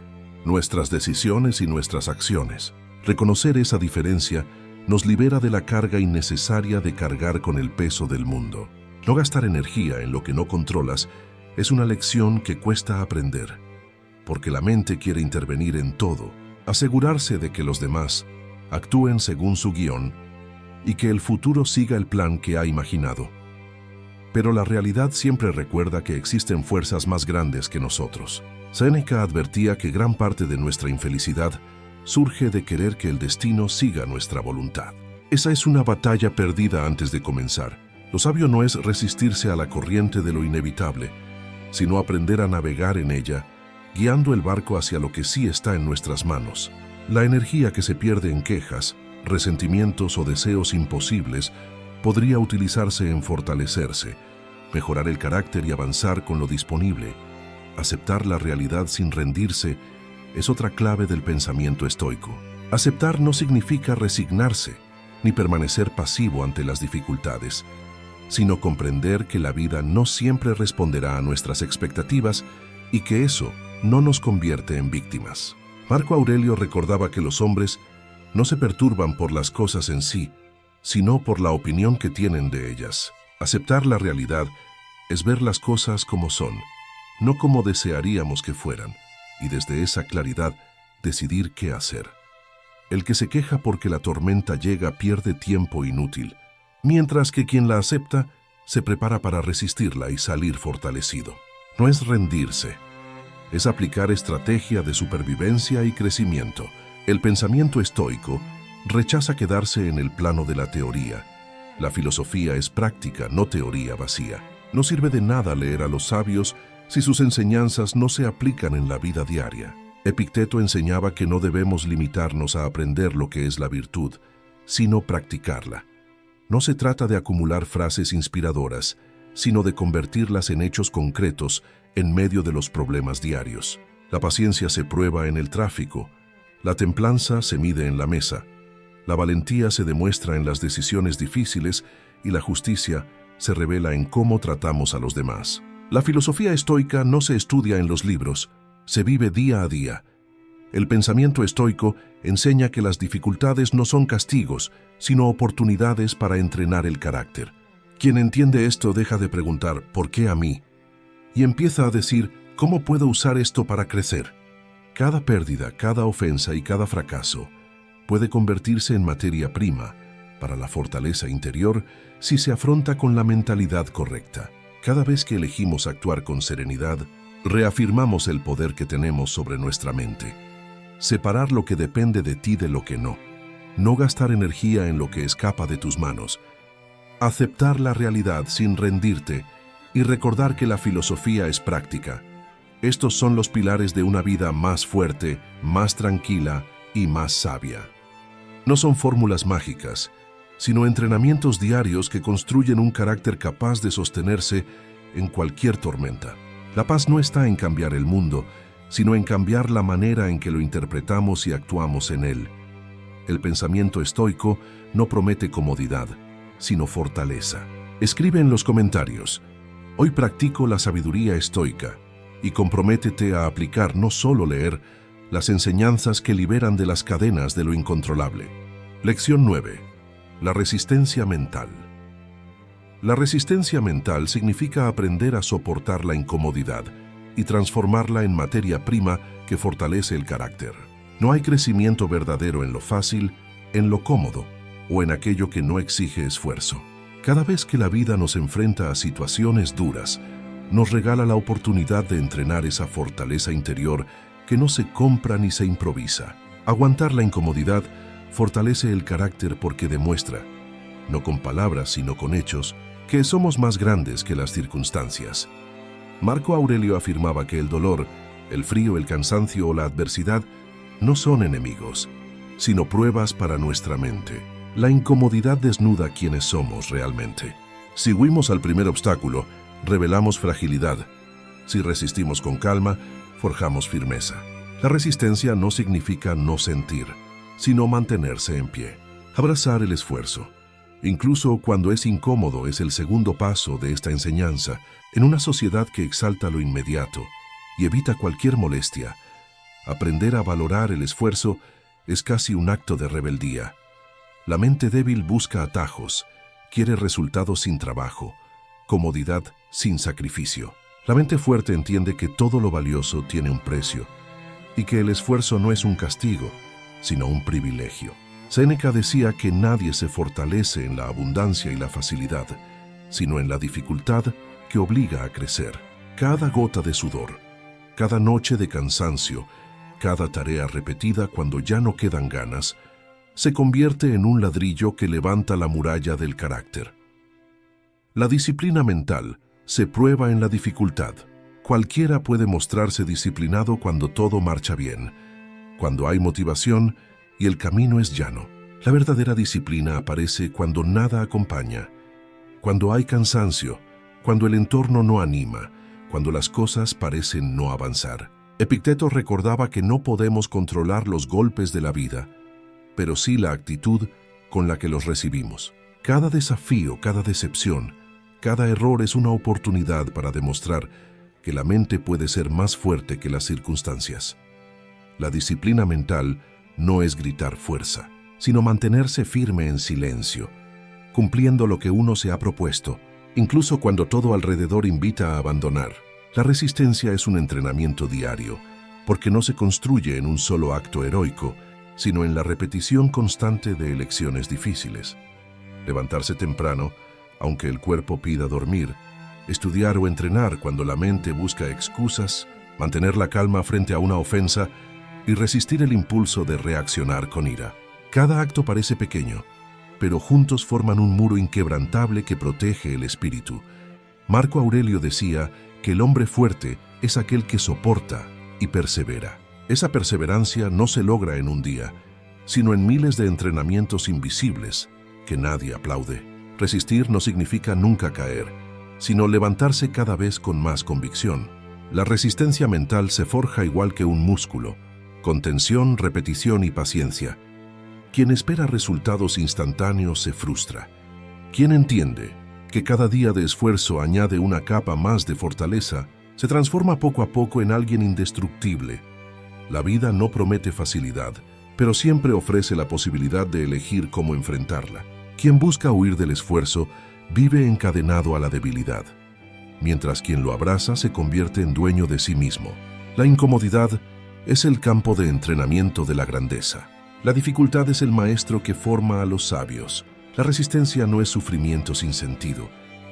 nuestras decisiones y nuestras acciones. Reconocer esa diferencia nos libera de la carga innecesaria de cargar con el peso del mundo. No gastar energía en lo que no controlas es una lección que cuesta aprender, porque la mente quiere intervenir en todo, asegurarse de que los demás actúen según su guión y que el futuro siga el plan que ha imaginado. Pero la realidad siempre recuerda que existen fuerzas más grandes que nosotros. Séneca advertía que gran parte de nuestra infelicidad surge de querer que el destino siga nuestra voluntad. Esa es una batalla perdida antes de comenzar. Lo sabio no es resistirse a la corriente de lo inevitable, sino aprender a navegar en ella, guiando el barco hacia lo que sí está en nuestras manos. La energía que se pierde en quejas, resentimientos o deseos imposibles podría utilizarse en fortalecerse, mejorar el carácter y avanzar con lo disponible. Aceptar la realidad sin rendirse es otra clave del pensamiento estoico. Aceptar no significa resignarse, ni permanecer pasivo ante las dificultades, sino comprender que la vida no siempre responderá a nuestras expectativas y que eso no nos convierte en víctimas. Marco Aurelio recordaba que los hombres no se perturban por las cosas en sí, sino por la opinión que tienen de ellas. Aceptar la realidad es ver las cosas como son, no como desearíamos que fueran, y desde esa claridad decidir qué hacer. El que se queja porque la tormenta llega pierde tiempo inútil, mientras que quien la acepta se prepara para resistirla y salir fortalecido. No es rendirse, es aplicar estrategia de supervivencia y crecimiento. El pensamiento estoico rechaza quedarse en el plano de la teoría. La filosofía es práctica, no teoría vacía. No sirve de nada leer a los sabios si sus enseñanzas no se aplican en la vida diaria. Epicteto enseñaba que no debemos limitarnos a aprender lo que es la virtud, sino practicarla. No se trata de acumular frases inspiradoras, sino de convertirlas en hechos concretos en medio de los problemas diarios. La paciencia se prueba en el tráfico, la templanza se mide en la mesa, la valentía se demuestra en las decisiones difíciles y la justicia se revela en cómo tratamos a los demás. La filosofía estoica no se estudia en los libros, se vive día a día. El pensamiento estoico enseña que las dificultades no son castigos, sino oportunidades para entrenar el carácter. Quien entiende esto deja de preguntar ¿por qué a mí? Y empieza a decir ¿cómo puedo usar esto para crecer? Cada pérdida, cada ofensa y cada fracaso puede convertirse en materia prima para la fortaleza interior si se afronta con la mentalidad correcta. Cada vez que elegimos actuar con serenidad, reafirmamos el poder que tenemos sobre nuestra mente. Separar lo que depende de ti de lo que no. No gastar energía en lo que escapa de tus manos. Aceptar la realidad sin rendirte y recordar que la filosofía es práctica. Estos son los pilares de una vida más fuerte, más tranquila y más sabia. No son fórmulas mágicas, sino entrenamientos diarios que construyen un carácter capaz de sostenerse en cualquier tormenta. La paz no está en cambiar el mundo, sino en cambiar la manera en que lo interpretamos y actuamos en él. El pensamiento estoico no promete comodidad, sino fortaleza. Escribe en los comentarios: hoy practico la sabiduría estoica, y comprométete a aplicar no solo leer las enseñanzas que liberan de las cadenas de lo incontrolable. Lección 9. La resistencia mental. La resistencia mental significa aprender a soportar la incomodidad y transformarla en materia prima que fortalece el carácter. No hay crecimiento verdadero en lo fácil, en lo cómodo o en aquello que no exige esfuerzo. Cada vez que la vida nos enfrenta a situaciones duras, nos regala la oportunidad de entrenar esa fortaleza interior que no se compra ni se improvisa. Aguantar la incomodidad fortalece el carácter porque demuestra, no con palabras sino con hechos, que somos más grandes que las circunstancias. Marco Aurelio afirmaba que el dolor, el frío, el cansancio o la adversidad no son enemigos, sino pruebas para nuestra mente. La incomodidad desnuda quiénes somos realmente. Si huimos al primer obstáculo, revelamos fragilidad. Si resistimos con calma, forjamos firmeza. La resistencia no significa no sentir, sino mantenerse en pie. Abrazar el esfuerzo, Incluso cuando es incómodo, es el segundo paso de esta enseñanza. En una sociedad que exalta lo inmediato y evita cualquier molestia, aprender a valorar el esfuerzo es casi un acto de rebeldía. La mente débil busca atajos, quiere resultados sin trabajo, comodidad sin sacrificio. La mente fuerte entiende que todo lo valioso tiene un precio y que el esfuerzo no es un castigo, sino un privilegio. Séneca decía que nadie se fortalece en la abundancia y la facilidad, sino en la dificultad que obliga a crecer. Cada gota de sudor, cada noche de cansancio, cada tarea repetida cuando ya no quedan ganas, se convierte en un ladrillo que levanta la muralla del carácter. La disciplina mental se prueba en la dificultad. Cualquiera puede mostrarse disciplinado cuando todo marcha bien, cuando hay motivación y el camino es llano. La verdadera disciplina aparece cuando nada acompaña, cuando hay cansancio, cuando el entorno no anima, cuando las cosas parecen no avanzar. Epicteto recordaba que no podemos controlar los golpes de la vida, pero sí la actitud con la que los recibimos. Cada desafío, cada decepción, cada error es una oportunidad para demostrar que la mente puede ser más fuerte que las circunstancias. La disciplina mental no es gritar fuerza, sino mantenerse firme en silencio, cumpliendo lo que uno se ha propuesto, incluso cuando todo alrededor invita a abandonar. La resistencia es un entrenamiento diario, porque no se construye en un solo acto heroico, sino en la repetición constante de elecciones difíciles. Levantarse temprano, aunque el cuerpo pida dormir, estudiar o entrenar cuando la mente busca excusas, mantener la calma frente a una ofensa y resistir el impulso de reaccionar con ira. Cada acto parece pequeño, pero juntos forman un muro inquebrantable que protege el espíritu. Marco Aurelio decía que el hombre fuerte es aquel que soporta y persevera. Esa perseverancia no se logra en un día, sino en miles de entrenamientos invisibles que nadie aplaude. Resistir no significa nunca caer, sino levantarse cada vez con más convicción. La resistencia mental se forja igual que un músculo, con tensión, repetición y paciencia. Quien espera resultados instantáneos se frustra. Quien entiende que cada día de esfuerzo añade una capa más de fortaleza, se transforma poco a poco en alguien indestructible. La vida no promete facilidad, pero siempre ofrece la posibilidad de elegir cómo enfrentarla. Quien busca huir del esfuerzo vive encadenado a la debilidad, mientras quien lo abraza se convierte en dueño de sí mismo. La incomodidad es el campo de entrenamiento de la grandeza. La dificultad es el maestro que forma a los sabios. La resistencia no es sufrimiento sin sentido,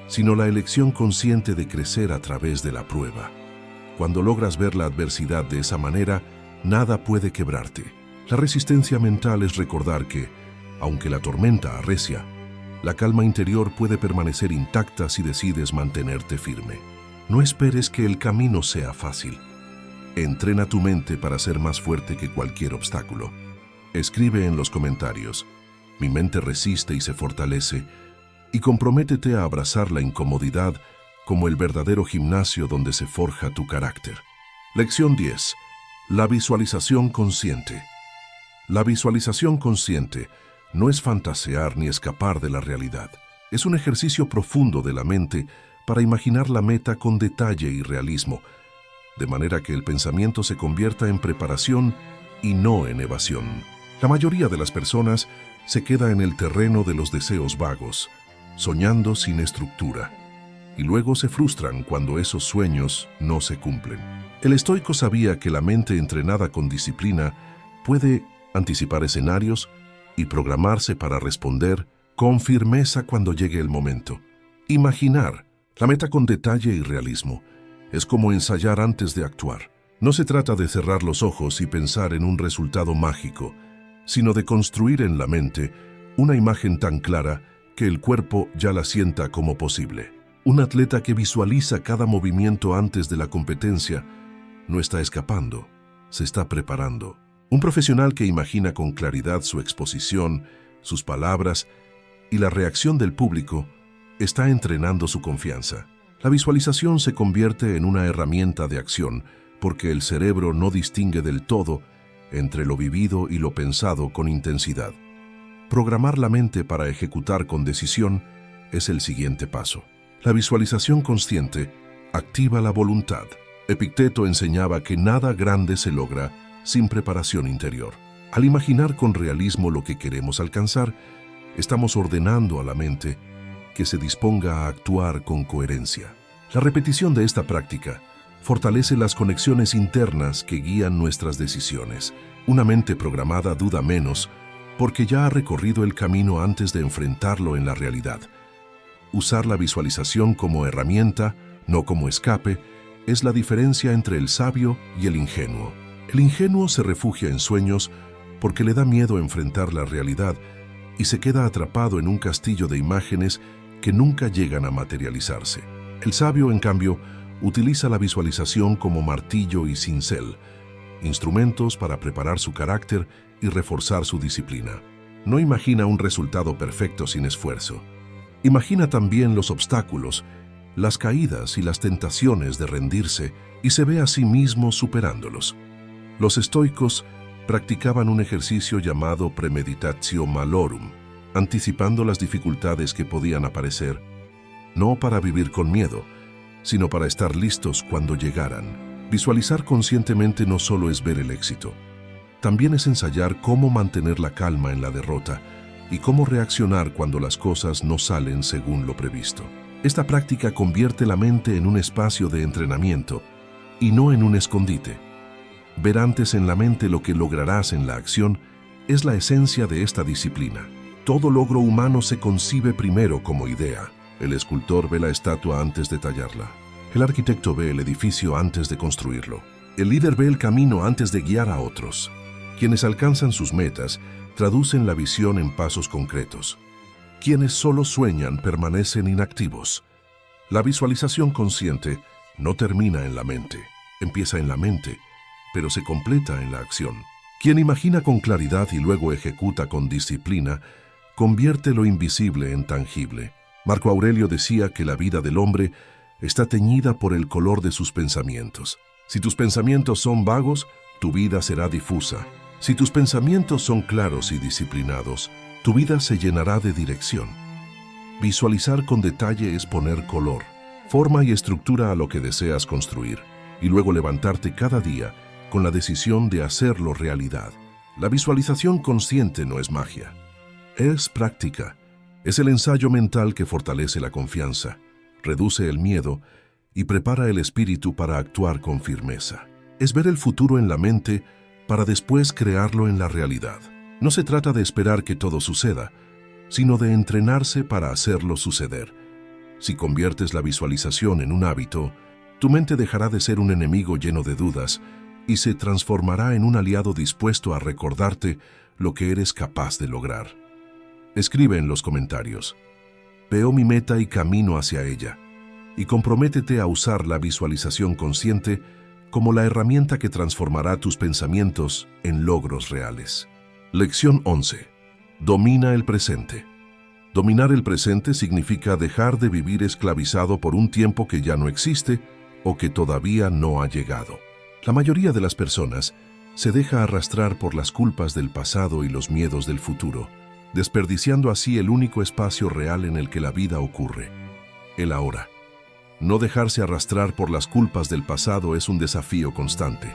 sino la elección consciente de crecer a través de la prueba. Cuando logras ver la adversidad de esa manera, nada puede quebrarte. La resistencia mental es recordar que, aunque la tormenta arrecia, la calma interior puede permanecer intacta si decides mantenerte firme. No esperes que el camino sea fácil. Entrena tu mente para ser más fuerte que cualquier obstáculo. Escribe en los comentarios: mi mente resiste y se fortalece, y comprométete a abrazar la incomodidad como el verdadero gimnasio donde se forja tu carácter. Lección 10. La visualización consciente. La visualización consciente no es fantasear ni escapar de la realidad. Es un ejercicio profundo de la mente para imaginar la meta con detalle y realismo, de manera que el pensamiento se convierta en preparación y no en evasión. La mayoría de las personas se queda en el terreno de los deseos vagos, soñando sin estructura, y luego se frustran cuando esos sueños no se cumplen. El estoico sabía que la mente entrenada con disciplina puede anticipar escenarios y programarse para responder con firmeza cuando llegue el momento. Imaginar la meta con detalle y realismo es como ensayar antes de actuar. No se trata de cerrar los ojos y pensar en un resultado mágico, sino de construir en la mente una imagen tan clara que el cuerpo ya la sienta como posible. Un atleta que visualiza cada movimiento antes de la competencia no está escapando, se está preparando. Un profesional que imagina con claridad su exposición, sus palabras y la reacción del público está entrenando su confianza. La visualización se convierte en una herramienta de acción porque el cerebro no distingue del todo entre lo vivido y lo pensado con intensidad. Programar la mente para ejecutar con decisión es el siguiente paso. La visualización consciente activa la voluntad. Epicteto enseñaba que nada grande se logra sin preparación interior. Al imaginar con realismo lo que queremos alcanzar, estamos ordenando a la mente que se disponga a actuar con coherencia. La repetición de esta práctica fortalece las conexiones internas que guían nuestras decisiones. Una mente programada duda menos porque ya ha recorrido el camino antes de enfrentarlo en la realidad. Usar la visualización como herramienta, no como escape, es la diferencia entre el sabio y el ingenuo. El ingenuo se refugia en sueños porque le da miedo enfrentar la realidad y se queda atrapado en un castillo de imágenes que nunca llegan a materializarse. El sabio, en cambio, utiliza la visualización como martillo y cincel, instrumentos para preparar su carácter y reforzar su disciplina. No imagina un resultado perfecto sin esfuerzo. Imagina también los obstáculos, las caídas y las tentaciones de rendirse y se ve a sí mismo superándolos. Los estoicos practicaban un ejercicio llamado premeditatio malorum, anticipando las dificultades que podían aparecer, no para vivir con miedo, sino para estar listos cuando llegaran. Visualizar conscientemente no solo es ver el éxito, también es ensayar cómo mantener la calma en la derrota y cómo reaccionar cuando las cosas no salen según lo previsto. Esta práctica convierte la mente en un espacio de entrenamiento y no en un escondite. Ver antes en la mente lo que lograrás en la acción es la esencia de esta disciplina. Todo logro humano se concibe primero como idea. El escultor ve la estatua antes de tallarla. El arquitecto ve el edificio antes de construirlo. El líder ve el camino antes de guiar a otros. Quienes alcanzan sus metas traducen la visión en pasos concretos. Quienes solo sueñan permanecen inactivos. La visualización consciente no termina en la mente, empieza en la mente, pero se completa en la acción. Quien imagina con claridad y luego ejecuta con disciplina, convierte lo invisible en tangible. Marco Aurelio decía que la vida del hombre está teñida por el color de sus pensamientos. Si tus pensamientos son vagos, tu vida será difusa. Si tus pensamientos son claros y disciplinados, tu vida se llenará de dirección. Visualizar con detalle es poner color, forma y estructura a lo que deseas construir, y luego levantarte cada día con la decisión de hacerlo realidad. La visualización consciente no es magia, es práctica. Es el ensayo mental que fortalece la confianza, reduce el miedo y prepara el espíritu para actuar con firmeza. Es ver el futuro en la mente para después crearlo en la realidad. No se trata de esperar que todo suceda, sino de entrenarse para hacerlo suceder. Si conviertes la visualización en un hábito, tu mente dejará de ser un enemigo lleno de dudas y se transformará en un aliado dispuesto a recordarte lo que eres capaz de lograr. Escribe en los comentarios: veo mi meta y camino hacia ella, y comprométete a usar la visualización consciente como la herramienta que transformará tus pensamientos en logros reales. Lección 11. Domina el presente. Dominar el presente significa dejar de vivir esclavizado por un tiempo que ya no existe o que todavía no ha llegado. La mayoría de las personas se deja arrastrar por las culpas del pasado y los miedos del futuro, desperdiciando así el único espacio real en el que la vida ocurre, el ahora. No dejarse arrastrar por las culpas del pasado es un desafío constante.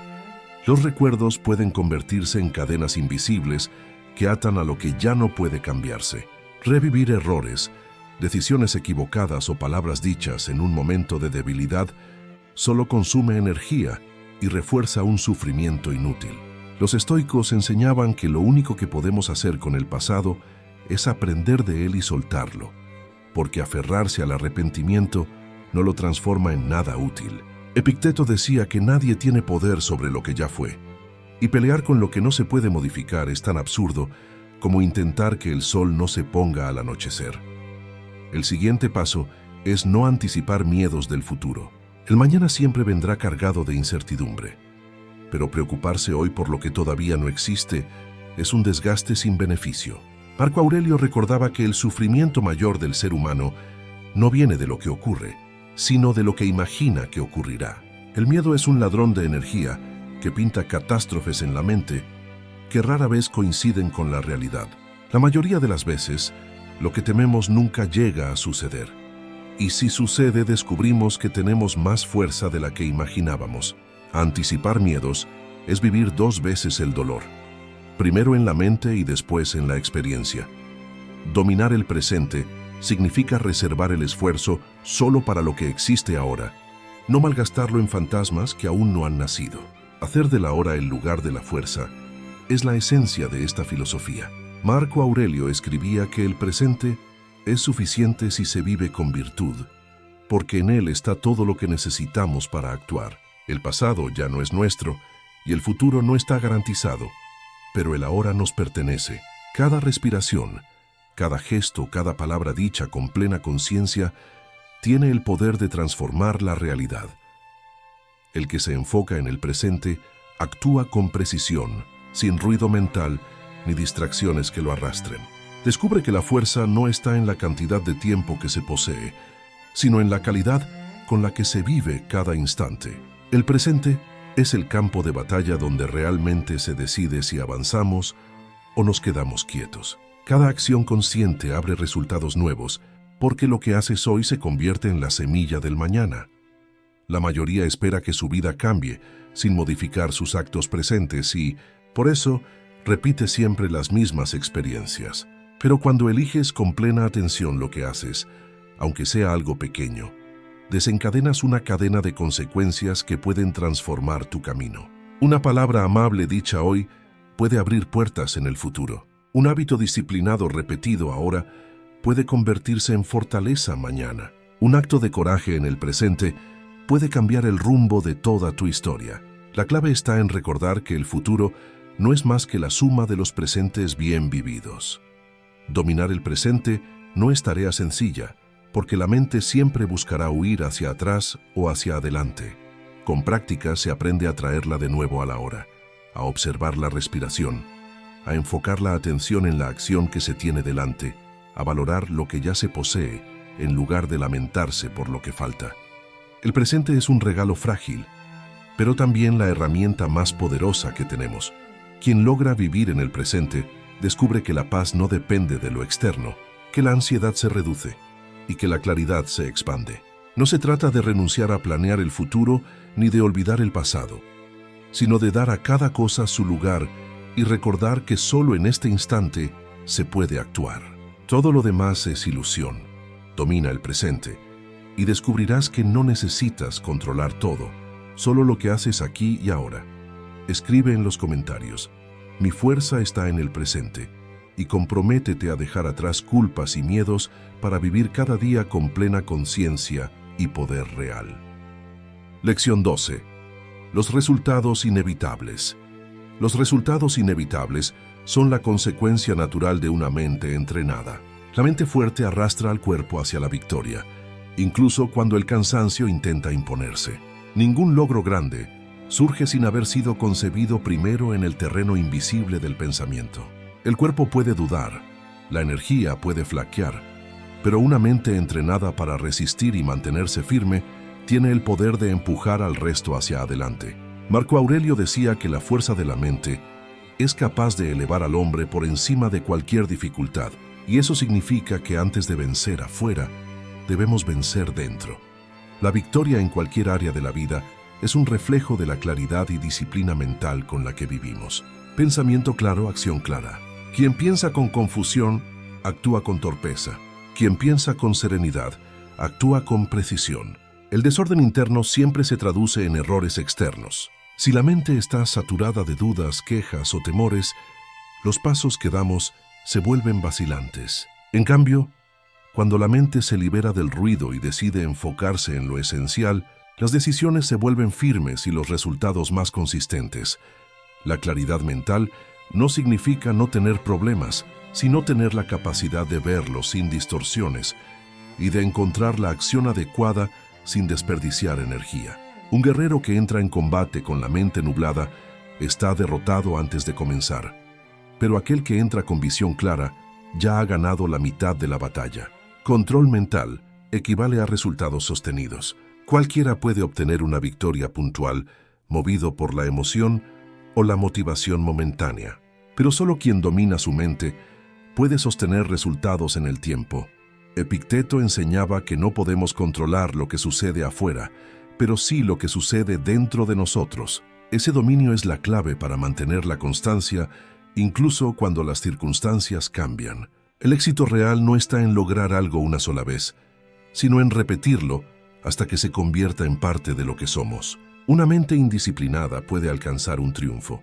Los recuerdos pueden convertirse en cadenas invisibles que atan a lo que ya no puede cambiarse. Revivir errores, decisiones equivocadas o palabras dichas en un momento de debilidad solo consume energía y refuerza un sufrimiento inútil. Los estoicos enseñaban que lo único que podemos hacer con el pasado es aprender de él y soltarlo, porque aferrarse al arrepentimiento no lo transforma en nada útil. Epicteto decía que nadie tiene poder sobre lo que ya fue, y pelear con lo que no se puede modificar es tan absurdo como intentar que el sol no se ponga al anochecer. El siguiente paso es no anticipar miedos del futuro. El mañana siempre vendrá cargado de incertidumbre, pero preocuparse hoy por lo que todavía no existe es un desgaste sin beneficio. Marco Aurelio recordaba que el sufrimiento mayor del ser humano no viene de lo que ocurre, sino de lo que imagina que ocurrirá. El miedo es un ladrón de energía que pinta catástrofes en la mente que rara vez coinciden con la realidad. La mayoría de las veces, lo que tememos nunca llega a suceder. Y si sucede, descubrimos que tenemos más fuerza de la que imaginábamos. Anticipar miedos es vivir 2 veces el dolor. Primero en la mente y después en la experiencia. Dominar el presente significa reservar el esfuerzo solo para lo que existe ahora, no malgastarlo en fantasmas que aún no han nacido. Hacer del ahora el lugar de la fuerza es la esencia de esta filosofía. Marco Aurelio escribía que el presente es suficiente si se vive con virtud, porque en él está todo lo que necesitamos para actuar. El pasado ya no es nuestro y el futuro no está garantizado, pero el ahora nos pertenece. Cada respiración, cada gesto, cada palabra dicha con plena conciencia tiene el poder de transformar la realidad. El que se enfoca en el presente actúa con precisión, sin ruido mental ni distracciones que lo arrastren. Descubre que la fuerza no está en la cantidad de tiempo que se posee, sino en la calidad con la que se vive cada instante. El presente es el campo de batalla donde realmente se decide si avanzamos o nos quedamos quietos. Cada acción consciente abre resultados nuevos, porque lo que haces hoy se convierte en la semilla del mañana. La mayoría espera que su vida cambie, sin modificar sus actos presentes y, por eso, repite siempre las mismas experiencias. Pero cuando eliges con plena atención lo que haces, aunque sea algo pequeño, desencadenas una cadena de consecuencias que pueden transformar tu camino. Una palabra amable dicha hoy puede abrir puertas en el futuro. Un hábito disciplinado repetido ahora puede convertirse en fortaleza mañana. Un acto de coraje en el presente puede cambiar el rumbo de toda tu historia. La clave está en recordar que el futuro no es más que la suma de los presentes bien vividos. Dominar el presente no es tarea sencilla, porque la mente siempre buscará huir hacia atrás o hacia adelante. Con práctica se aprende a traerla de nuevo a la hora, a observar la respiración, a enfocar la atención en la acción que se tiene delante, a valorar lo que ya se posee en lugar de lamentarse por lo que falta. El presente es un regalo frágil, pero también la herramienta más poderosa que tenemos. Quien logra vivir en el presente descubre que la paz no depende de lo externo, que la ansiedad se reduce y que la claridad se expande. No se trata de renunciar a planear el futuro ni de olvidar el pasado, sino de dar a cada cosa su lugar y recordar que solo en este instante se puede actuar. Todo lo demás es ilusión. Domina el presente y descubrirás que no necesitas controlar todo, solo lo que haces aquí y ahora. Escribe en los comentarios: mi fuerza está en el presente, y comprométete a dejar atrás culpas y miedos para vivir cada día con plena conciencia y poder real. Lección 12. Los resultados inevitables. Los resultados inevitables son la consecuencia natural de una mente entrenada. La mente fuerte arrastra al cuerpo hacia la victoria, incluso cuando el cansancio intenta imponerse. Ningún logro grande surge sin haber sido concebido primero en el terreno invisible del pensamiento. El cuerpo puede dudar, la energía puede flaquear, pero una mente entrenada para resistir y mantenerse firme tiene el poder de empujar al resto hacia adelante. Marco Aurelio decía que la fuerza de la mente es capaz de elevar al hombre por encima de cualquier dificultad, y eso significa que antes de vencer afuera, debemos vencer dentro. La victoria en cualquier área de la vida es un reflejo de la claridad y disciplina mental con la que vivimos. Pensamiento claro, acción clara. Quien piensa con confusión, actúa con torpeza. Quien piensa con serenidad, actúa con precisión. El desorden interno siempre se traduce en errores externos. Si la mente está saturada de dudas, quejas o temores, los pasos que damos se vuelven vacilantes. En cambio, cuando la mente se libera del ruido y decide enfocarse en lo esencial, las decisiones se vuelven firmes y los resultados más consistentes. La claridad mental no significa no tener problemas, sino tener la capacidad de verlos sin distorsiones y de encontrar la acción adecuada sin desperdiciar energía. Un guerrero que entra en combate con la mente nublada está derrotado antes de comenzar, pero aquel que entra con visión clara ya ha ganado la mitad de la batalla. Control mental equivale a resultados sostenidos. Cualquiera puede obtener una victoria puntual, movido por la emoción o la motivación momentánea, pero solo quien domina su mente puede sostener resultados en el tiempo. Epicteto enseñaba que no podemos controlar lo que sucede afuera, pero sí lo que sucede dentro de nosotros. Ese dominio es la clave para mantener la constancia, incluso cuando las circunstancias cambian. El éxito real no está en lograr algo una sola vez, sino en repetirlo hasta que se convierta en parte de lo que somos. Una mente indisciplinada puede alcanzar un triunfo,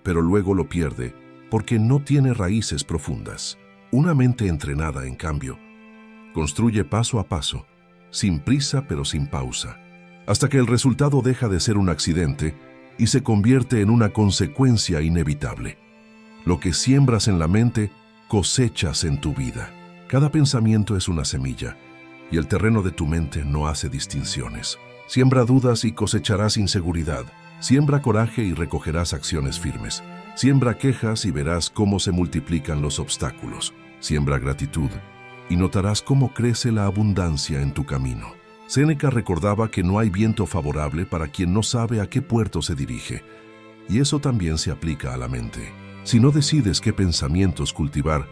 pero luego lo pierde porque no tiene raíces profundas. Una mente entrenada, en cambio, construye paso a paso, sin prisa pero sin pausa, hasta que el resultado deja de ser un accidente y se convierte en una consecuencia inevitable. Lo que siembras en la mente, cosechas en tu vida. Cada pensamiento es una semilla, y el terreno de tu mente no hace distinciones. Siembra dudas y cosecharás inseguridad. Siembra coraje y recogerás acciones firmes. Siembra quejas y verás cómo se multiplican los obstáculos. Siembra gratitud y notarás cómo crece la abundancia en tu camino. Séneca recordaba que no hay viento favorable para quien no sabe a qué puerto se dirige, y eso también se aplica a la mente. Si no decides qué pensamientos cultivar,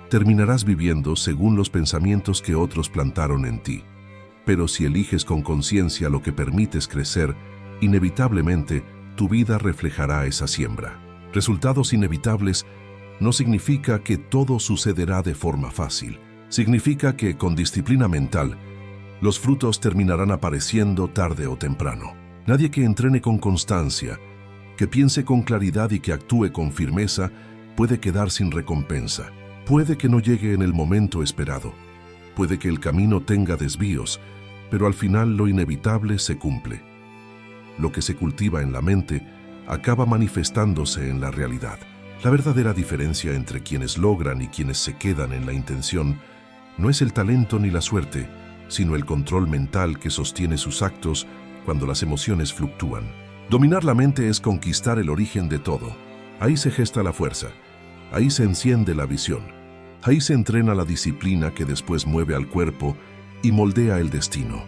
terminarás viviendo según los pensamientos que otros plantaron en ti. Pero si eliges con conciencia lo que permites crecer, inevitablemente tu vida reflejará esa siembra. Resultados inevitables no significa que todo sucederá de forma fácil. Significa que, con disciplina mental, los frutos terminarán apareciendo tarde o temprano. Nadie que entrene con constancia, que piense con claridad y que actúe con firmeza, puede quedar sin recompensa. Puede que no llegue en el momento esperado. Puede que el camino tenga desvíos, pero al final lo inevitable se cumple. Lo que se cultiva en la mente acaba manifestándose en la realidad. La verdadera diferencia entre quienes logran y quienes se quedan en la intención no es el talento ni la suerte, sino el control mental que sostiene sus actos cuando las emociones fluctúan. Dominar la mente es conquistar el origen de todo. Ahí se gesta la fuerza, ahí se enciende la visión, ahí se entrena la disciplina que después mueve al cuerpo y moldea el destino.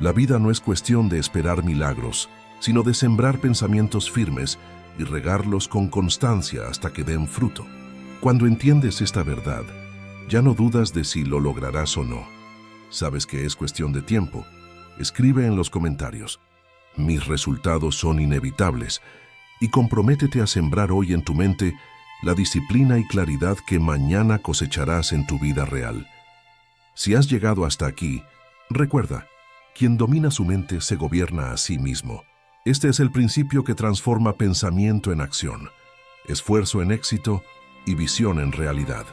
La vida no es cuestión de esperar milagros, sino de sembrar pensamientos firmes y regarlos con constancia hasta que den fruto. Cuando entiendes esta verdad, ya no dudas de si lo lograrás o no. Sabes que es cuestión de tiempo. Escribe en los comentarios: mis resultados son inevitables, y comprométete a sembrar hoy en tu mente la disciplina y claridad que mañana cosecharás en tu vida real. Si has llegado hasta aquí, recuerda, quien domina su mente se gobierna a sí mismo. Este es el principio que transforma pensamiento en acción, esfuerzo en éxito y visión en realidad.